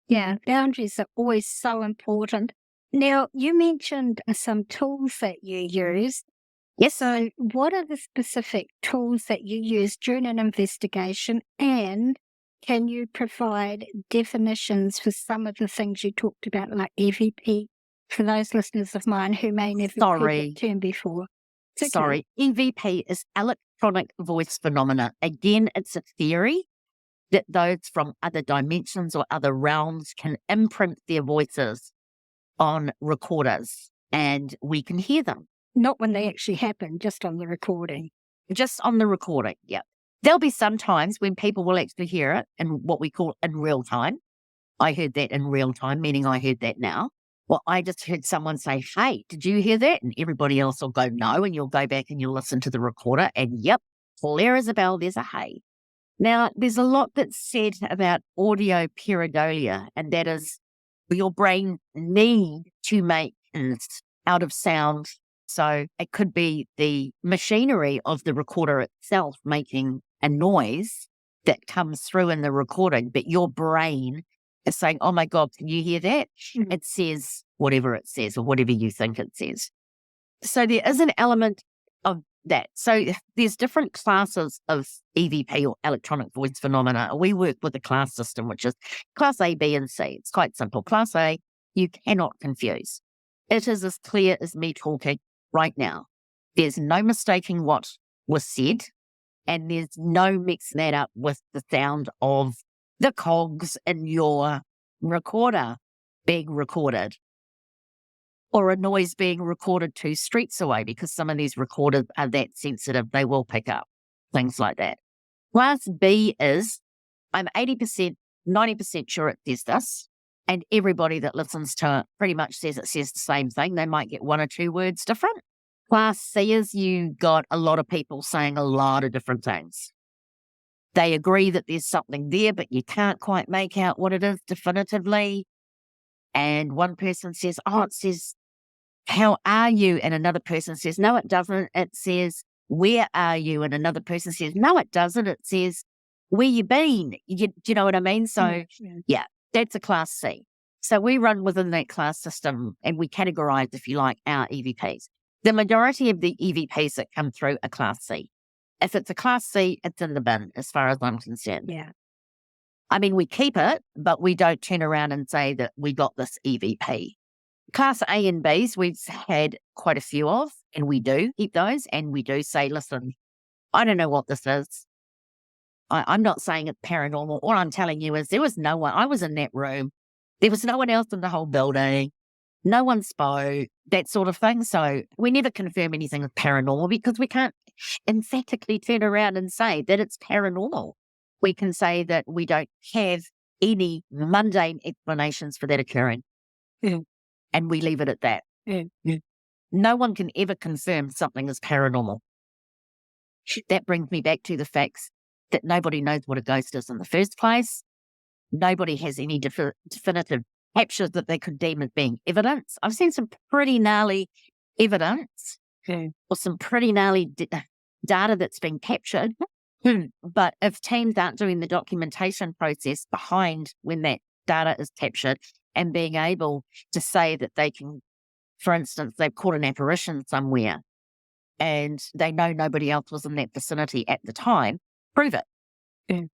Yeah, boundaries are always so important. Now, you mentioned some tools that you use. Yes. So what are the specific tools that you use during an investigation, and can you provide definitions for some of the things you talked about, like EVP, for those listeners of mine who may never heard the term before? Sorry. EVP is electronic voice phenomena. Again, it's a theory that those from other dimensions or other realms can imprint their voices on recorders, and we can hear them. Not when they actually happen, just on the recording. Just on the recording, yeah. There'll be some times when people will actually hear it in what we call in real time. I heard that in real time, meaning I heard that now. Well, I just heard someone say, hey, did you hear that? And everybody else will go, no. And you'll go back and you'll listen to the recorder and yep, clear as a bell, there's a hey. Now, there's a lot that's said about audio pareidolia, and that is your brain need to make out of sound. So it could be the machinery of the recorder itself making a noise that comes through in the recording, but your brain is saying, oh my God, can you hear that? It says whatever it says or whatever you think it says. So there is an element of that. So there's different classes of EVP or electronic voice phenomena. We work with a class system, which is class A, B, and C. It's quite simple. Class A, you cannot confuse. It is as clear as me talking right now. There's no mistaking what was said, and there's no mixing that up with the sound of the cogs in your recorder being recorded, or a noise being recorded 2 streets away, because some of these recorders are that sensitive, they will pick up things like that. Class B is, I'm 80%, 90% sure it says this, and everybody that listens to it pretty much says it says the same thing. They might get 1 or 2 words different. Class C is you got a lot of people saying a lot of different things. They agree that there's something there, but you can't quite make out what it is definitively. And one person says, oh, it says, how are you? And another person says, no, it doesn't. It says, where are you? And another person says, no, it doesn't. It says, where you been? Do you know what I mean? So yeah, that's a class C. So we run within that class system and we categorize, if you like, our EVPs. The majority of the EVPs that come through are class C. If it's a class C, it's in the bin as far as I'm concerned. Yeah. I mean, we keep it, but we don't turn around and say that we got this EVP. Class A and Bs, we've had quite a few of, and we do keep those, and we do say, listen, I don't know what this is. I'm not saying it's paranormal. All I'm telling you is there was no one. I was in that room. There was no one else in the whole building. No one spoke, that sort of thing. So we never confirm anything as paranormal because we can't emphatically turn around and say that it's paranormal. We can say that we don't have any mundane explanations for that occurring. And we leave it at that. No one can ever confirm something is paranormal. That brings me back to the facts that nobody knows what a ghost is in the first place. Nobody has any definitive captures that they could deem as being evidence. I've seen some pretty gnarly evidence or some pretty gnarly data that's been captured. But if teams aren't doing the documentation process behind when that data is captured and being able to say that they can, for instance, they've caught an apparition somewhere and they know nobody else was in that vicinity at the time, prove it.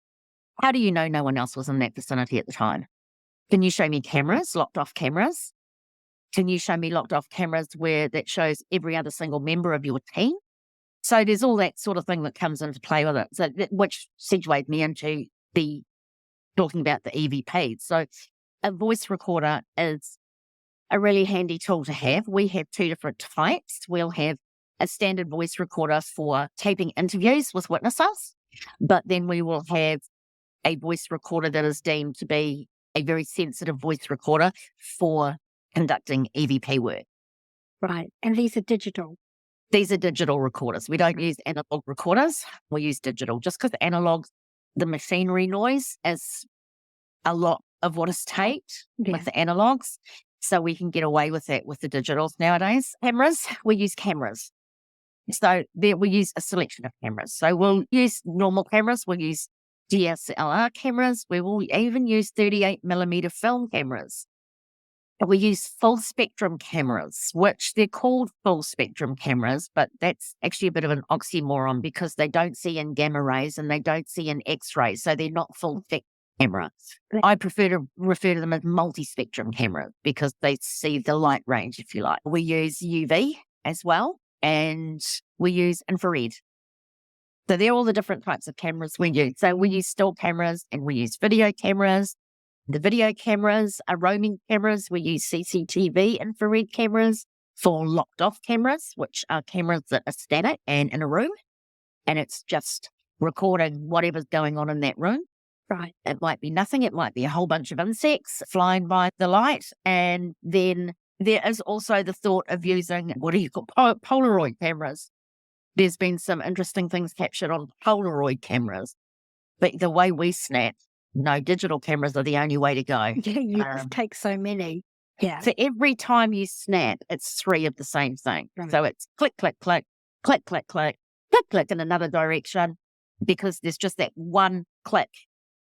How do you know no one else was in that vicinity at the time? Can you show me cameras, locked off cameras? Can you show me locked off cameras where that shows every other single member of your team? So there's all that sort of thing that comes into play with it. So which segued me into the talking about the EVP. So a voice recorder is a really handy tool to have. We have 2 different types. We'll have a standard voice recorder for taping interviews with witnesses, but then we will have a voice recorder that is deemed to be a very sensitive voice recorder for conducting EVP work. Right. And these are digital. These are digital recorders. We don't use analog recorders. We use digital just because analog, the machinery noise is a lot of what is taped with the analogs. So we can get away with that with the digitals nowadays. Cameras, we use cameras. So there we use a selection of cameras. So we'll use normal cameras. We'll use DSLR cameras. We will even use 38mm film cameras. We use full spectrum cameras, which they're called full spectrum cameras, but that's actually a bit of an oxymoron because they don't see in gamma rays and they don't see in X-rays. So they're not full spectrum cameras. I prefer to refer to them as multi-spectrum cameras because they see the light range, if you like. We use UV as well, and we use infrared. So they're all the different types of cameras we use. So we use still cameras and we use video cameras. The video cameras are roaming cameras. We use CCTV infrared cameras for locked off cameras, which are cameras that are static and in a room. And it's just recording whatever's going on in that room. Right. It might be nothing. It might be a whole bunch of insects flying by the light. And then There is also the thought of using, what do you call, Polaroid cameras. There's been some interesting things captured on Polaroid cameras. But the way we snap, no, digital cameras are the only way to go. Yeah, you take so many. Yeah. For every time you snap, it's 3 of the same thing. Right. So it's click, click, click, click, click, click, click, click in another direction, because there's just that one click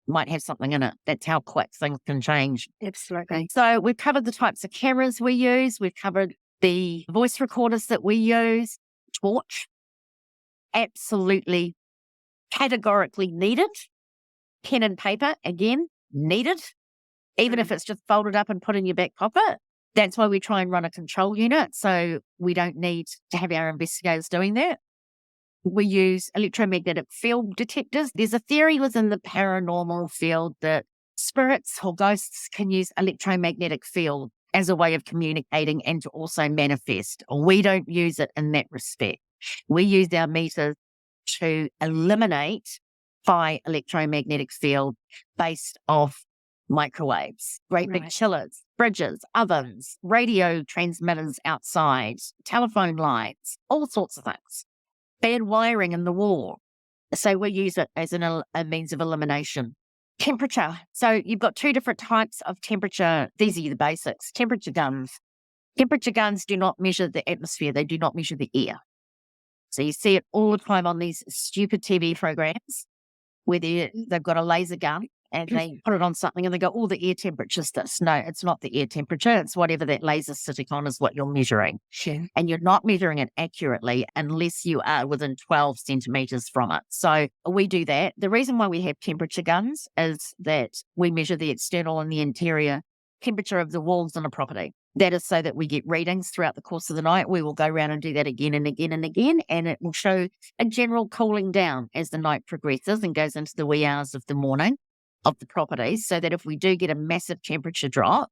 might have something in it. That's how quick things can change. Absolutely. So we've covered the types of cameras we use. We've covered the voice recorders that we use. Torch, absolutely categorically needed. Pen and paper, again, needed. Even if it's just folded up and put in your back pocket. That's why we try and run a control unit, so we don't need to have our investigators doing that. We use electromagnetic field detectors. There's a theory within the paranormal field that spirits or ghosts can use electromagnetic field as a way of communicating and to also manifest. We don't use it in that respect. We use our meters to eliminate high electromagnetic field based off microwaves, great big chillers, fridges, ovens, radio transmitters outside, telephone lines, all sorts of things. Bad wiring in the wall. So we use it as a means of elimination. Temperature. So you've got 2 different types of temperature. These are the basics. Temperature guns. Temperature guns do not measure the atmosphere. They do not measure the air. So you see it all the time on these stupid TV programs where they've got a laser gun and they put it on something and they go, oh, the air temperature's this. No, it's not the air temperature. It's whatever that laser's sitting on is what you're measuring. Sure. And you're not measuring it accurately unless you are within 12 centimeters from it. So we do that. The reason why we have temperature guns is that we measure the external and the interior temperature of the walls in a property. That is so that we get readings throughout the course of the night. We will go around and do that again and again and again, and it will show a general cooling down as the night progresses and goes into the wee hours of the morning of the property, so that if we do get a massive temperature drop,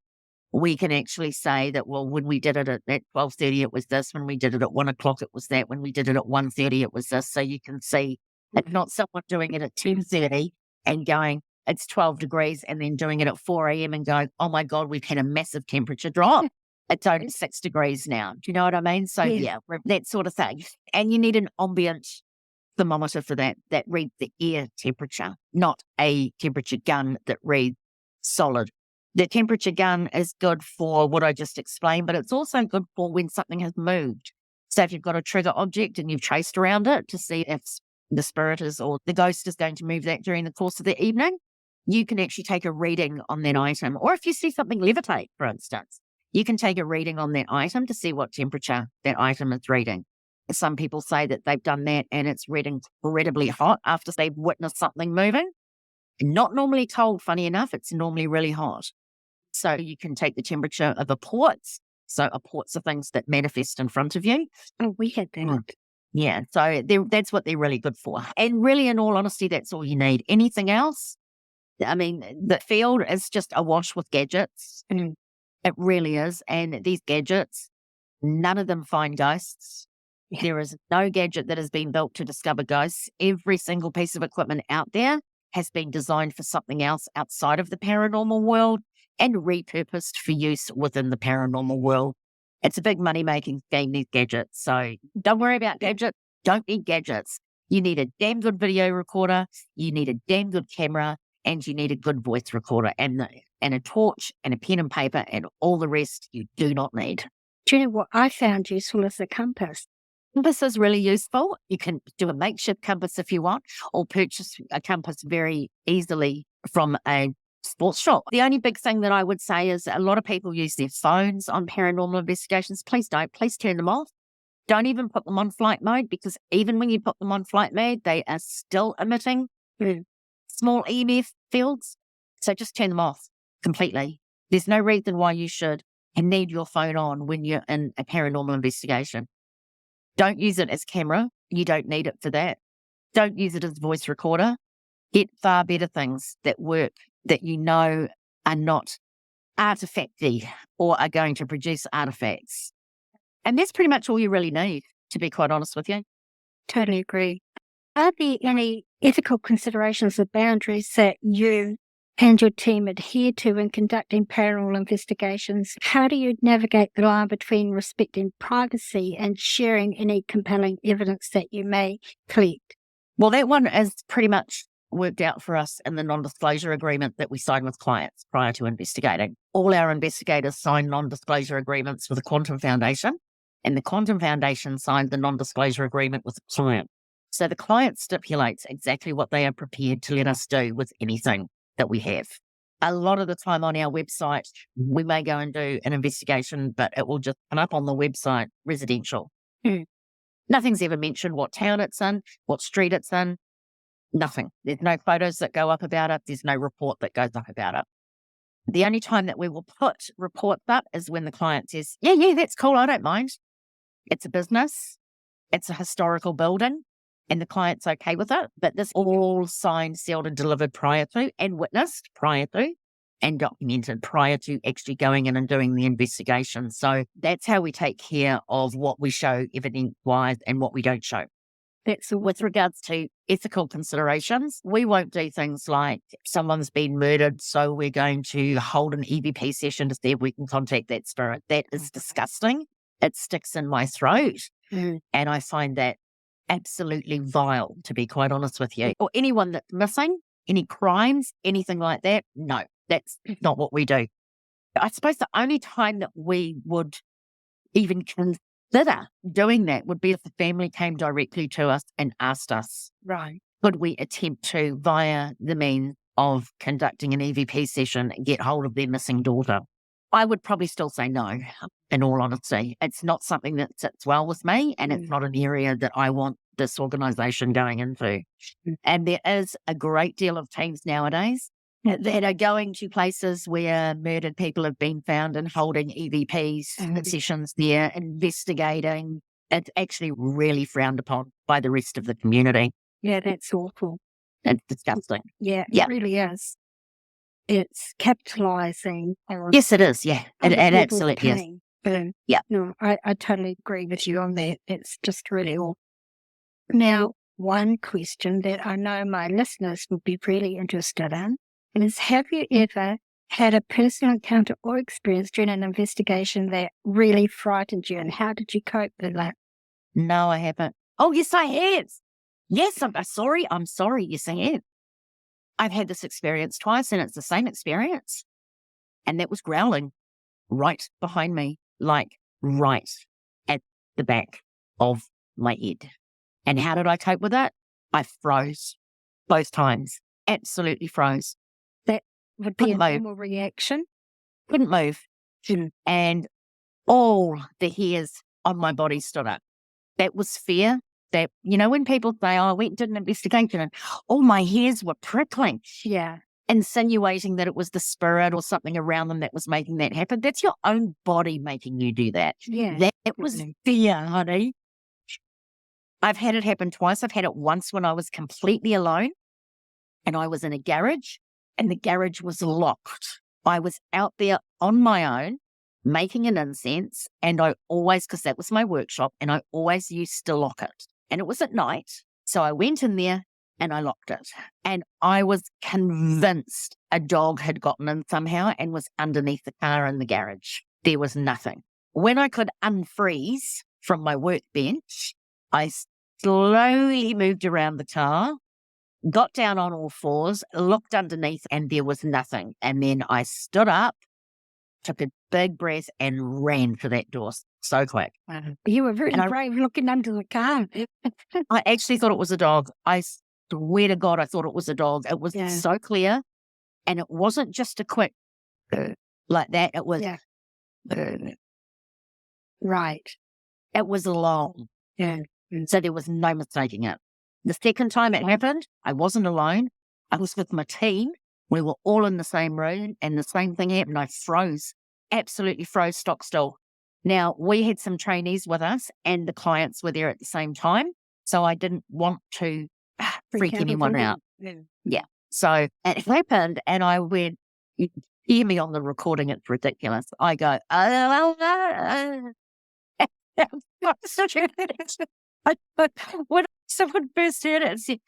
we can actually say that, well, when we did it at 12:30, it was this. When we did it at 1 o'clock, it was that. When we did it at 1:30, it was this. So you can see it's not someone doing it at 10:30 and going, it's 12 degrees, and then doing it at 4 a.m. and going, oh my God, we've had a massive temperature drop. It's only 6 degrees now. Do you know what I mean? So yeah, that sort of thing. And you need an ambient thermometer for that reads the air temperature, not a temperature gun that reads solid. The temperature gun is good for what I just explained, but it's also good for when something has moved. So if you've got a trigger object and you've traced around it to see if the spirit is or the ghost is going to move that during the course of the evening, you can actually take a reading on that item. Or if you see something levitate, for instance, you can take a reading on that item to see what temperature that item is reading. Some people say that they've done that and it's reading incredibly hot after they've witnessed something moving. Not normally cold, funny enough, it's normally really hot. So you can take the temperature of apports. So apports are things that manifest in front of you. Oh, we had that. Yeah, so that's what they're really good for. And really, in all honesty, that's all you need. Anything else? I mean, the field is just awash with gadgets. It really is. And these gadgets, none of them find ghosts. Yeah. There is no gadget that has been built to discover ghosts. Every single piece of equipment out there has been designed for something else outside of the paranormal world and repurposed for use within the paranormal world. It's a big money-making scheme, these gadgets. So don't worry about gadgets. Don't need gadgets. You need a damn good video recorder. You need a damn good camera. And you need a good voice recorder and a torch and a pen and paper, and all the rest you do not need. Do you know what I found useful is a compass? Compass is really useful. You can do a makeshift compass if you want, or purchase a compass very easily from a sports shop. The only big thing that I would say is a lot of people use their phones on paranormal investigations. Please don't. Please turn them off. Don't even put them on flight mode, because even when you put them on flight mode, they are still emitting small EMF fields. So just turn them off completely. There's no reason why you should need your phone on when you're in a paranormal investigation. Don't use it as camera. You don't need it for that. Don't use it as voice recorder. Get far better things that work, that you know are not artifacty or are going to produce artifacts. And that's pretty much all you really need, to be quite honest with you. Totally agree. Are there any ethical considerations or boundaries that you and your team adhere to in conducting paranormal investigations, how do you navigate the line between respecting privacy and sharing any compelling evidence that you may collect? Well, that one is pretty much worked out for us in the non-disclosure agreement that we sign with clients prior to investigating. All our investigators sign non-disclosure agreements with the Quantum Foundation, and the Quantum Foundation signed the non-disclosure agreement with the client. So the client stipulates exactly what they are prepared to let us do with anything that we have. A lot of the time on our website, we may go and do an investigation, but it will just come up on the website, residential. Nothing's ever mentioned what town it's in, what street it's in, nothing. There's no photos that go up about it. There's no report that goes up about it. The only time that we will put reports up is when the client says, yeah, that's cool, I don't mind. It's a business, it's a historical building, and the client's okay with it. But this all signed, sealed, and delivered prior to, and witnessed prior to, and documented prior to actually going in and doing the investigation. So that's how we take care of what we show evidence-wise and what we don't show. That's With regards to ethical considerations, we won't do things like someone's been murdered, so we're going to hold an EVP session to see if we can contact that spirit. That is disgusting. It sticks in my throat. And I find that absolutely vile, to be quite honest with you. Or anyone that's missing, any crimes, anything like that, no, that's not what we do. I suppose the only time that we would even consider doing that would be if the family came directly to us and asked us, right. Could we attempt to, via the means of conducting an EVP session, get hold of their missing daughter? I would probably still say no, in all honesty. It's not something that sits well with me, and it's not an area that I want this organisation going into. And there is a great deal of teams nowadays that are going to places where murdered people have been found and holding EVPs sessions there, investigating. It's actually really frowned upon by the rest of the community. Yeah, that's awful. It's disgusting. Yeah, it really is. It's capitalising on Yes, it is. Yeah, it other people's absolutely is. pain. Yeah. No, I totally agree with you on that. It's just really awful. Now, one question that I know my listeners would be really interested in is, have you ever had a personal encounter or experience during an investigation that really frightened you, and how did you cope with that? No, I haven't. Oh, yes, I have. Yes, I'm sorry. Yes, I have. I've had this experience twice, and it's the same experience. And that was growling right behind me, like right at the back of my head. And how did I cope with that? I froze both times. Absolutely froze. That would be a normal reaction. Couldn't move. And all the hairs on my body stood up. That was fear. That, when people say, I went and did an investigation and all my hairs were prickling. Yeah. Insinuating that it was the spirit or something around them that was making that happen. That's your own body making you do that. Yeah. That was fear, honey. I've had it happen twice. I've had it once when I was completely alone and I was in a garage and the garage was locked. I was out there on my own making an incense, and I always, because that was my workshop, and I always used to lock it. And it was at night. So I went in there and I locked it. And I was convinced a dog had gotten in somehow and was underneath the car in the garage. There was nothing. When I could unfreeze from my workbench, I slowly moved around the car, got down on all fours, looked underneath, and there was nothing. And then I stood up, took a big breath, and ran for that door so quick. You were very brave looking under the car. I actually thought it was a dog. I swear to God, I thought it was a dog. It was so clear. And it wasn't just a quick like that. It was right. It was long. Yeah. So there was no mistaking it. The second time it happened, I wasn't alone. I was with my team. We were all in the same room, and the same thing happened. I froze, absolutely froze stock still. Now, we had some trainees with us, and the clients were there at the same time, so I didn't want to freak anyone out. Yeah. So it happened, and I went, you can hear me on the recording, it's ridiculous. I go, when someone first heard it,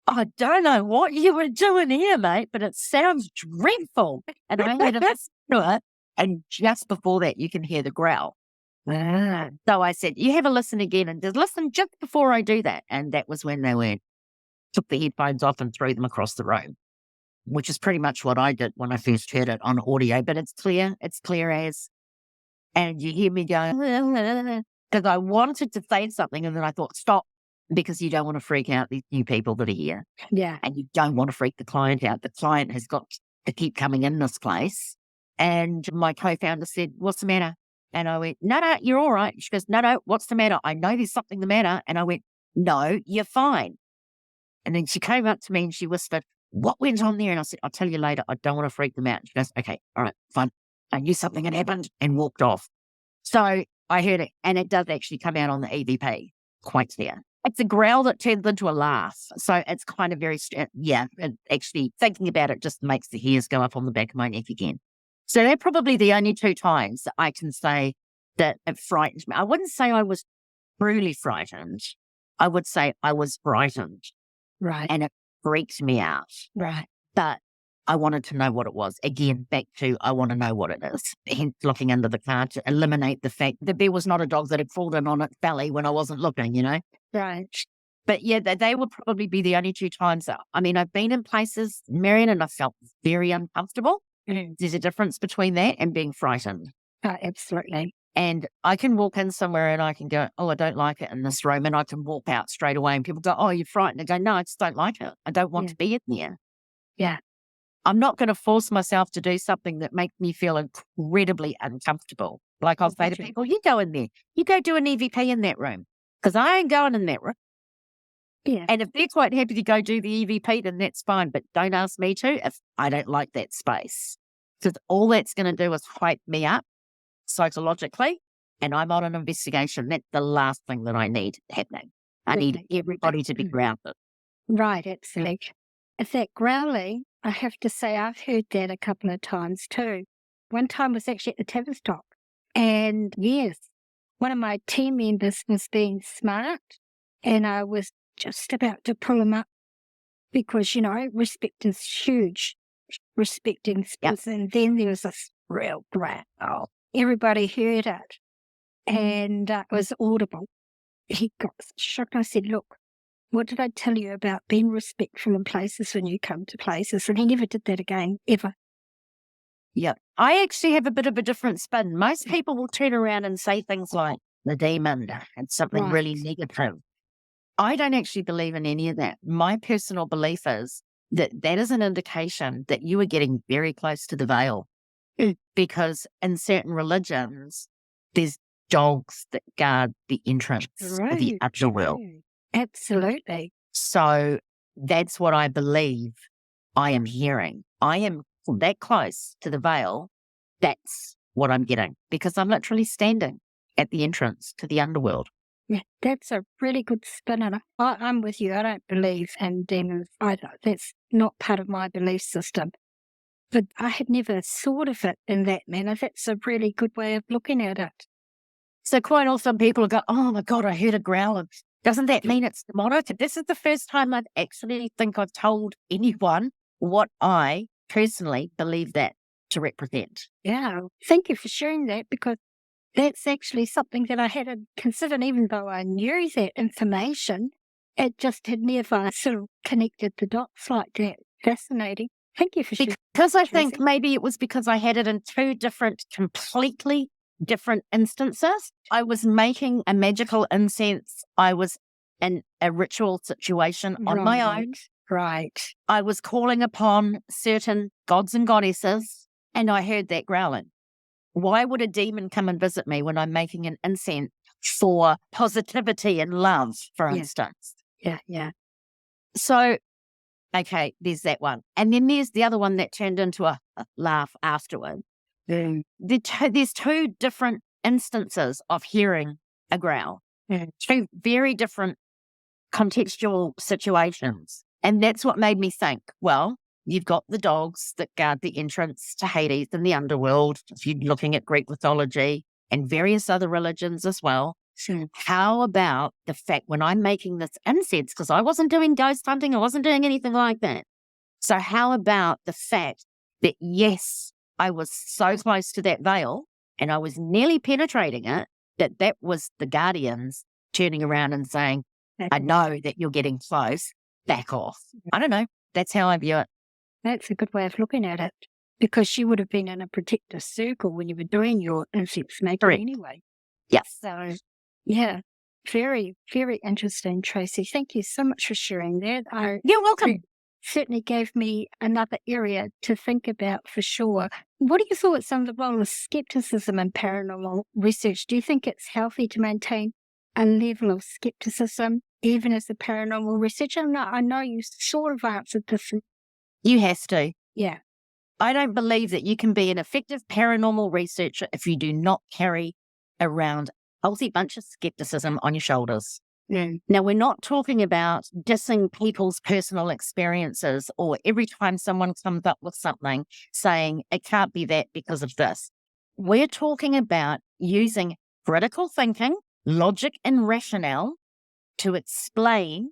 I don't know what you were doing here, mate, but it sounds dreadful. And I had to listen to it. And just before that, you can hear the growl. So I said, you have a listen again and just listen just before I do that. And that was when they went, took the headphones off and threw them across the room, which is pretty much what I did when I first heard it on audio. But it's clear as, and you hear me going, because I wanted to say something and then I thought, stop, because you don't want to freak out these new people that are here. Yeah. And you don't want to freak the client out. The client has got to keep coming in this place. And my co-founder said, what's the matter? And I went, no, you're all right. She goes, no, what's the matter? I know there's something the matter. And I went, no, you're fine. And then she came up to me and she whispered, what went on there? And I said, I'll tell you later. I don't want to freak them out. She goes, okay, all right, fine. I knew something had happened and walked off. So I heard it, and it does actually come out on the EVP quite clear. It's a growl that turns into a laugh. So it's kind of very, and actually thinking about it just makes the hairs go up on the back of my neck again. So they're probably the only two times that I can say that it frightened me. I wouldn't say I was truly frightened. I would say I was frightened. Right. And it freaked me out. Right. But I wanted to know what it was. Again, back to I want to know what it is. Hence looking under the car to eliminate the fact that there was not a dog that had fallen in on its belly when I wasn't looking, you know? Right. But yeah, they would probably be the only two times. I mean, I've been in places, Marion, and I felt very uncomfortable. There's a difference between that and being frightened. Oh, absolutely. And I can walk in somewhere and I can go, oh, I don't like it in this room. And I can walk out straight away and people go, oh, you're frightened. I go, no, I just don't like it. I don't want to be in there. Yeah. I'm not going to force myself to do something that makes me feel incredibly uncomfortable. Like I'll say to people, you go in there. You go do an EVP in that room. Because I ain't going in that room. Yeah. And if they're quite happy to go do the EVP, then that's fine. But don't ask me to if I don't like that space. Because all that's going to do is hype me up psychologically. And I'm on an investigation. That's the last thing that I need happening. I need everybody to be grounded. Right, absolutely. If that growling, I have to say I've heard that a couple of times too. One time was actually at the Tavistock. And yes, one of my team members was being smart and I was just about to pull him up because, you know, respect is huge. Respecting space. Yep. And then there was this real growl. Everybody heard it and it was audible. He got shocked. I said, look, what did I tell you about being respectful in places when you come to places? And he never did that again, ever. Yeah. I actually have a bit of a different spin. Most people will turn around and say things like the demon and something really negative. I don't actually believe in any of that. My personal belief is that that is an indication that you are getting very close to the veil. Because in certain religions, there's dogs that guard the entrance of the underworld. Absolutely. So that's what I believe I am hearing. I am that close to the veil. That's what I'm getting because I'm literally standing at the entrance to the underworld. Yeah, that's a really good spin on it. I'm with you. I don't believe in demons either. That's not part of my belief system. But I had never thought of it in that manner. That's a really good way of looking at it. So quite often people go, oh my God, I heard a growl. Doesn't that mean it's demonic? This is the first time I actually think I've told anyone what I personally believe that to represent. Yeah, thank you for sharing that because that's actually something that I hadn't considered, even though I knew that information. It just had never sort of connected the dots like that. Fascinating. Thank you for sharing. Because I think maybe it was because I had it in two different, completely different instances. I was making a magical incense. I was in a ritual situation on my own. Right. I was calling upon certain gods and goddesses, and I heard that growling. Why would a demon come and visit me when I'm making an incense for positivity and love, for instance? Yeah. So, okay, there's that one. And then there's the other one that turned into a laugh afterward. There's two different instances of hearing a growl. Two very different contextual situations. And that's what made me think, well, you've got the dogs that guard the entrance to Hades and the underworld, if you're looking at Greek mythology and various other religions as well. Sure. How about the fact when I'm making this incense, because I wasn't doing ghost hunting, I wasn't doing anything like that. So how about the fact that, yes, I was so close to that veil and I was nearly penetrating it, that was the guardians turning around and saying, I know that you're getting close, back off. I don't know. That's how I view it. That's a good way of looking at it, because she would have been in a protective circle when you were doing your incense making Correct. anyway. Yeah. So, yeah, very, very interesting, Tracy. Thank you so much for sharing that. You're welcome. Certainly gave me another area to think about for sure. What are your thoughts on the role of skepticism in paranormal research? Do you think it's healthy to maintain a level of skepticism even as a paranormal researcher? No, I know you sort of answered this. You has to. Yeah. I don't believe that you can be an effective paranormal researcher if you do not carry around a healthy bunch of skepticism on your shoulders. Now, we're not talking about dissing people's personal experiences or every time someone comes up with something saying it can't be that because of this. We're talking about using critical thinking, logic, and rationale to explain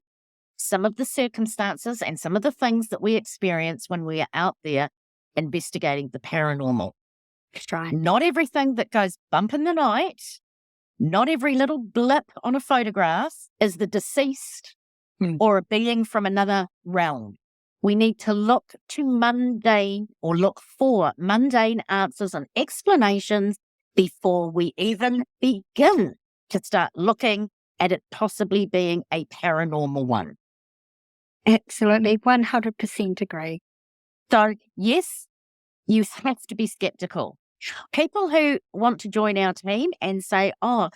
some of the circumstances and some of the things that we experience when we are out there investigating the paranormal. That's right. Not everything that goes bump in the night, not every little blip on a photograph is the deceased or a being from another realm. We need to look for mundane answers and explanations before we even begin to start looking at it possibly being a paranormal one. Absolutely. 100% agree. So, yes, you have to be skeptical. People who want to join our team and say, oh,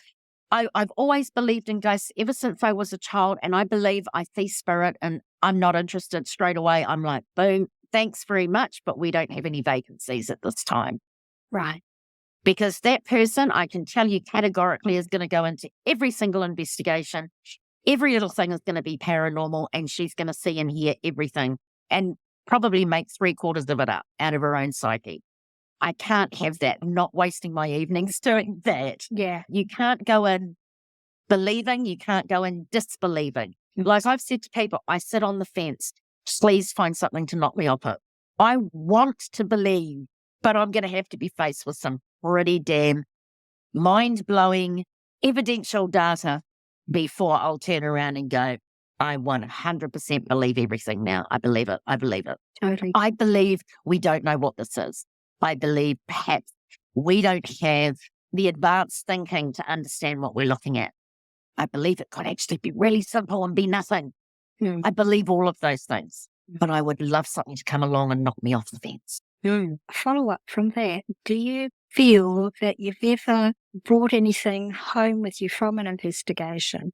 I've always believed in ghosts ever since I was a child, and I believe I see spirit and I'm not interested, straight away, I'm like, boom, thanks very much, but we don't have any vacancies at this time. Right. Because that person, I can tell you categorically, is going to go into every single investigation. Every little thing is going to be paranormal, and she's going to see and hear everything and probably make 3/4 of it up out of her own psyche. I can't have that. I'm not wasting my evenings doing that. Yeah. You can't go in believing, you can't go in disbelieving. Like I've said to people, I sit on the fence. Please find something to knock me off it. I want to believe, but I'm going to have to be faced with some pretty damn mind-blowing evidential data before I'll turn around and go, I 100% believe everything now. I believe it. I believe it. Totally. I believe we don't know what this is. I believe perhaps we don't have the advanced thinking to understand what we're looking at. I believe it could actually be really simple and be nothing. I believe all of those things, but I would love something to come along and knock me off the fence. Follow up from that. Do you feel that you've ever brought anything home with you from an investigation?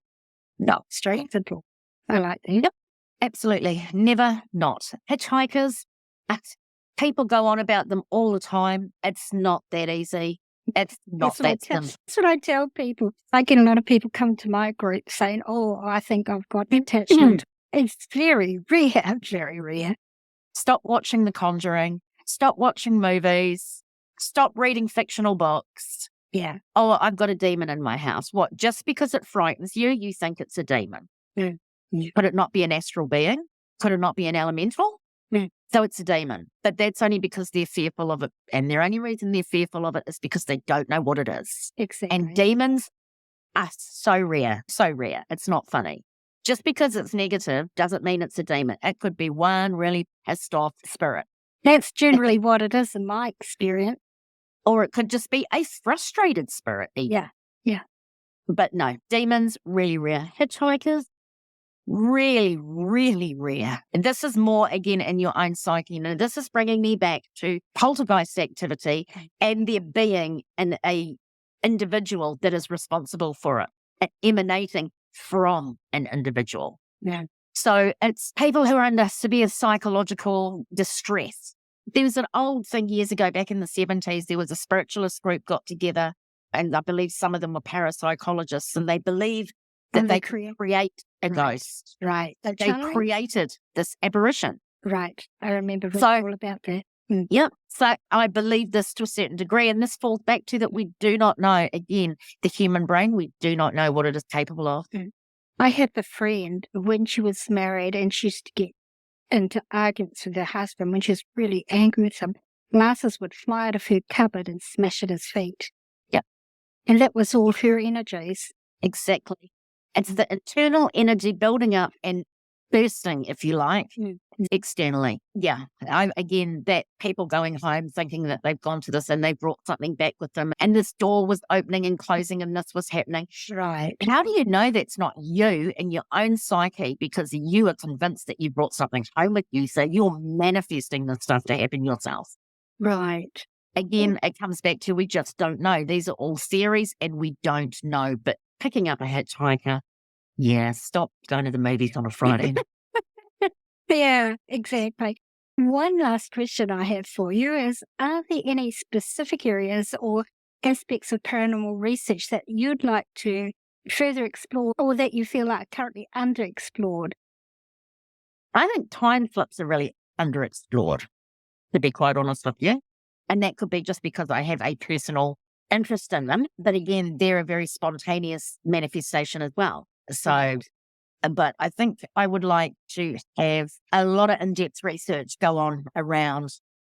No. Straight simple. I like that. Yep. Absolutely. Never not. Hitchhikers, people go on about them all the time. It's not that easy. It's not that simple. That's what I tell people. I get a lot of people come to my group saying, oh, I think I've got attachment. It's very rare, very rare. Stop watching The Conjuring. Stop watching movies. Stop reading fictional books. Yeah. Oh, I've got a demon in my house. What? Just because it frightens you, you think it's a demon. Could it not be an astral being? Could it not be an elemental? So it's a demon. But that's only because they're fearful of it. And the only reason they're fearful of it is because they don't know what it is. Exactly. And demons are so rare, so rare. It's not funny. Just because it's negative doesn't mean it's a demon. It could be one really pissed off spirit. That's generally what it is in my experience. Or it could just be a frustrated spirit. Yeah. But no, demons, really rare. Hitchhikers, really, really rare. And this is more, again, in your own psyche. You know, this is bringing me back to poltergeist activity and there being a individual that is responsible for it, emanating from an individual. Yeah. So it's people who are under severe psychological distress. There was an old thing years ago, back in the 70s, there was a spiritualist group got together, and I believe some of them were parapsychologists, and they believed that they could create a ghost. Right. They created this apparition. Right. I remember So- all about that. Yep. So I believe this to a certain degree, and this falls back to that we do not know, again, the human brain, we do not know what it is capable of. I had a friend when she was married and she used to get into arguments with her husband when she was really angry with him. Glasses would fly out of her cupboard and smash at his feet. Yep. And that was all her energies. Exactly. It's the internal energy building up and bursting, if you like, externally. Yeah. Again, that people going home thinking that they've gone to this and they brought something back with them and this door was opening and closing and this was happening. Right. How do you know that's not you and your own psyche because you are convinced that you brought something home with you? So you're manifesting this stuff to happen yourself. Right. Again, it comes back to we just don't know. These are all theories and we don't know. But picking up a hitchhiker, yeah, stop going to the movies on a Friday. Yeah, exactly. One last question I have for you is, are there any specific areas or aspects of paranormal research that you'd like to further explore or that you feel are currently underexplored? I think time flips are really underexplored, to be quite honest with you. And that could be just because I have a personal interest in them. But again, they're a very spontaneous manifestation as well. So, but I think I would like to have a lot of in-depth research go on around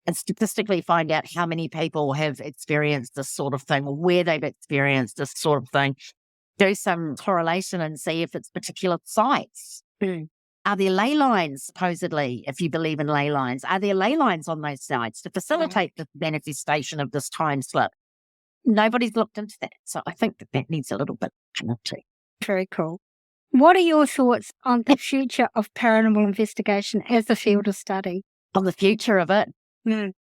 and statistically find out how many people have experienced this sort of thing or where they've experienced this sort of thing. Do some correlation and see if it's particular sites. Are there ley lines, supposedly, if you believe in ley lines? Are there ley lines on those sites to facilitate the manifestation of this time slip? Nobody's looked into that. So I think that needs a little bit of too. Very cool. What are your thoughts on the future of paranormal investigation as a field of study? On the future of it?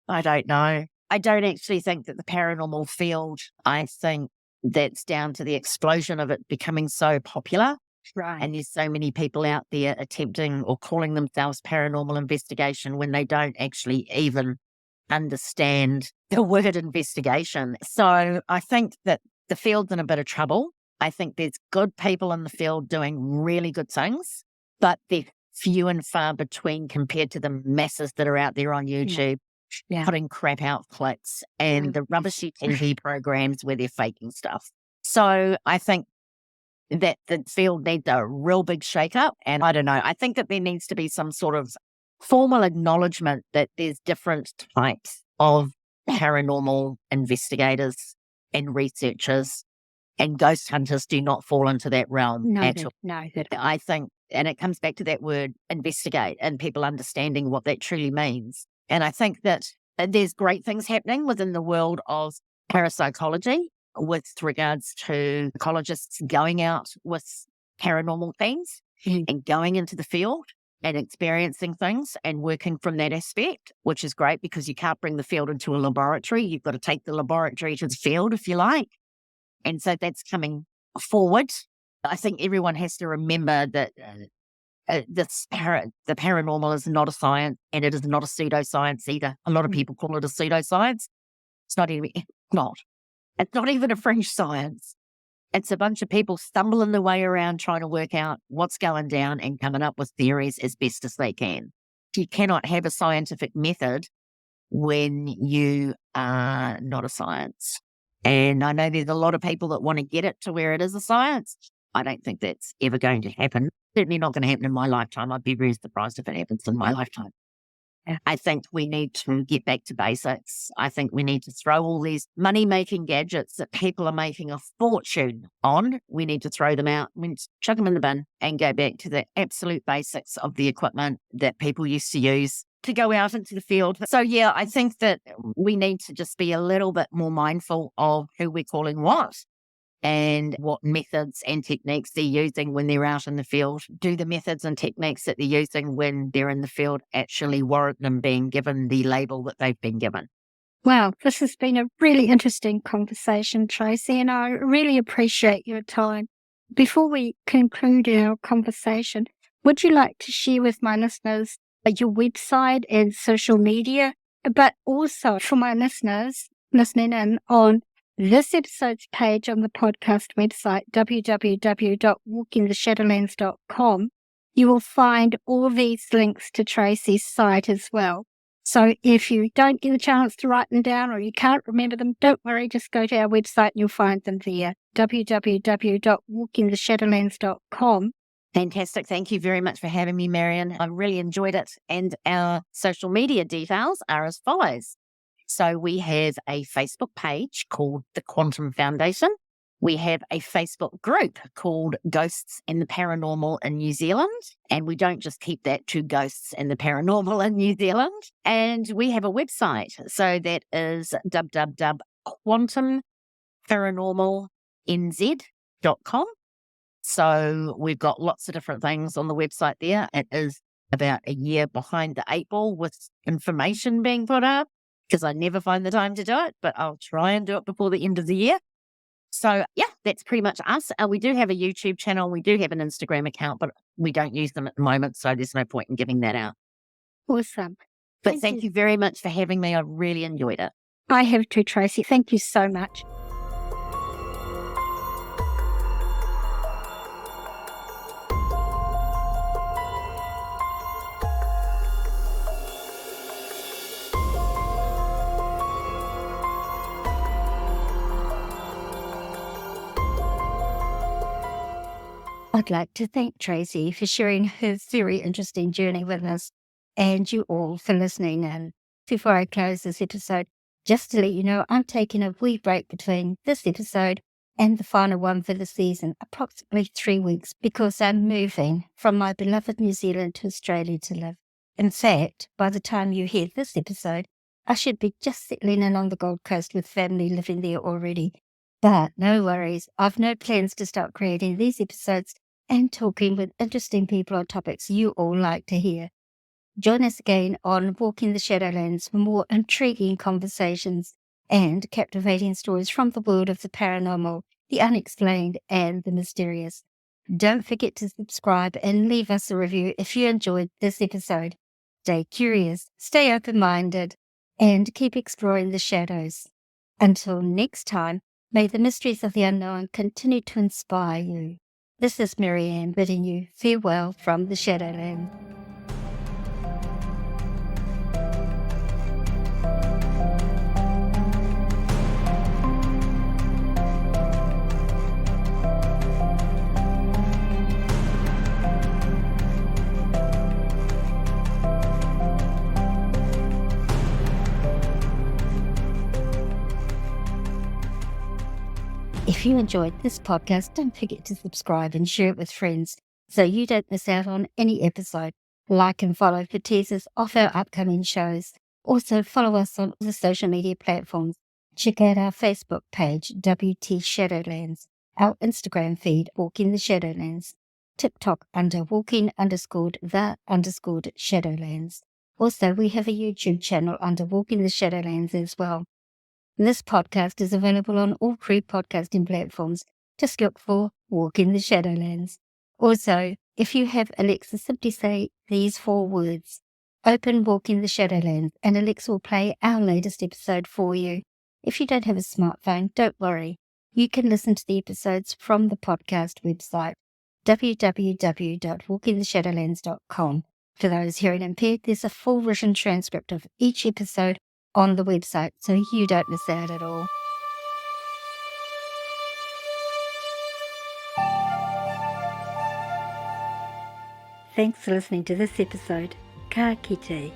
I don't know. I don't actually think that the paranormal field, I think that's down to the explosion of it becoming so popular. Right. And there's so many people out there attempting or calling themselves paranormal investigation when they don't actually even understand the word investigation. So I think that the field's in a bit of trouble. I think there's good people in the field doing really good things, but they're few and far between compared to the masses that are out there on YouTube putting crap out clips and the rubbishy TV programs where they're faking stuff. So I think that the field needs a real big shake-up. And I don't know, I think that there needs to be some sort of formal acknowledgement that there's different types of paranormal investigators and researchers, and ghost hunters do not fall into that realm at all. No. I think, and it comes back to that word investigate and people understanding what that truly means. And I think that there's great things happening within the world of parapsychology with regards to psychologists going out with paranormal teams and going into the field and experiencing things and working from that aspect, which is great because you can't bring the field into a laboratory. You've got to take the laboratory to the field, if you like. And so that's coming forward. I think everyone has to remember that the paranormal is not a science and it is not a pseudoscience either. A lot of people call it a pseudoscience. It's not even, It's not even a fringe science. It's a bunch of people stumbling their way around trying to work out what's going down and coming up with theories as best as they can. You cannot have a scientific method when you are not a science. And I know there's a lot of people that want to get it to where it is a science. I don't think that's ever going to happen. Certainly not going to happen in my lifetime. I'd be very surprised if it happens in my lifetime. I think we need to get back to basics. I think we need to throw all these money-making gadgets that people are making a fortune on. We need to throw them out. We need to chuck them in the bin and go back to the absolute basics of the equipment that people used to use to go out into the field. So, yeah, I think that we need to just be a little bit more mindful of who we're calling what and what methods and techniques they're using when they're out in the field. Do the methods and techniques that they're using when they're in the field actually warrant them being given the label that they've been given? Wow, this has been a really interesting conversation, Tracy, and I really appreciate your time. Before we conclude our conversation, would you like to share with my listeners your website and social media, but also for my listeners listening in on this episode's page on the podcast website, www.walkingtheshadowlands.com, you will find all these links to Tracy's site as well. So if you don't get a chance to write them down or you can't remember them, don't worry, just go to our website and you'll find them there, www.walkingtheshadowlands.com. Fantastic. Thank you very much for having me, Marion. I really enjoyed it. And our social media details are as follows. So we have a Facebook page called The Quantum Foundation. We have a Facebook group called Ghosts and the Paranormal in New Zealand. And we don't just keep that to Ghosts and the Paranormal in New Zealand. And we have a website. So that is www.quantumparanormalnz.com. So we've got lots of different things on the website there. It is about a year behind the 8 ball with information being put up because I never find the time to do it, but I'll try and do it before the end of the year. So yeah, that's pretty much us. We do have a YouTube channel. We do have an Instagram account, but we don't use them at the moment. So there's no point in giving that out. Awesome. But thank you very much for having me. I really enjoyed it. I have too, Tracy. Thank you so much. I'd like to thank Tracy for sharing her very interesting journey with us and you all for listening. And before I close this episode, just to let you know, I'm taking a wee break between this episode and the final one for the season, approximately 3 weeks, because I'm moving from my beloved New Zealand to Australia to live. In fact, by the time you hear this episode, I should be just settling in on the Gold Coast with family living there already. But no worries, I've no plans to start creating these episodes and talking with interesting people on topics you all like to hear. Join us again on Walking the Shadowlands for more intriguing conversations and captivating stories from the world of the paranormal, the unexplained, and the mysterious. Don't forget to subscribe and leave us a review if you enjoyed this episode. Stay curious, stay open-minded, and keep exploring the shadows. Until next time, may the mysteries of the unknown continue to inspire you. This is Marianne bidding you farewell from the Shadowland. If you enjoyed this podcast, don't forget to subscribe and share it with friends so you don't miss out on any episode. Like and follow for teasers of our upcoming shows. Also follow us on all the social media platforms. Check out our Facebook page, WT Shadowlands, our Instagram feed, Walking the Shadowlands, TikTok under Walking_the_Shadowlands. Also, we have a YouTube channel under Walking the Shadowlands as well. This podcast is available on all free podcasting platforms. Just look for Walking the Shadowlands. Also, if you have Alexa, simply say these 4 words. Open Walking the Shadowlands and Alexa will play our latest episode for you. If you don't have a smartphone, don't worry. You can listen to the episodes from the podcast website, www.walkingtheshadowlands.com. For those hearing impaired, there's a full written transcript of each episode on the website so you don't miss out at all. Thanks for listening to this episode. Ka kite.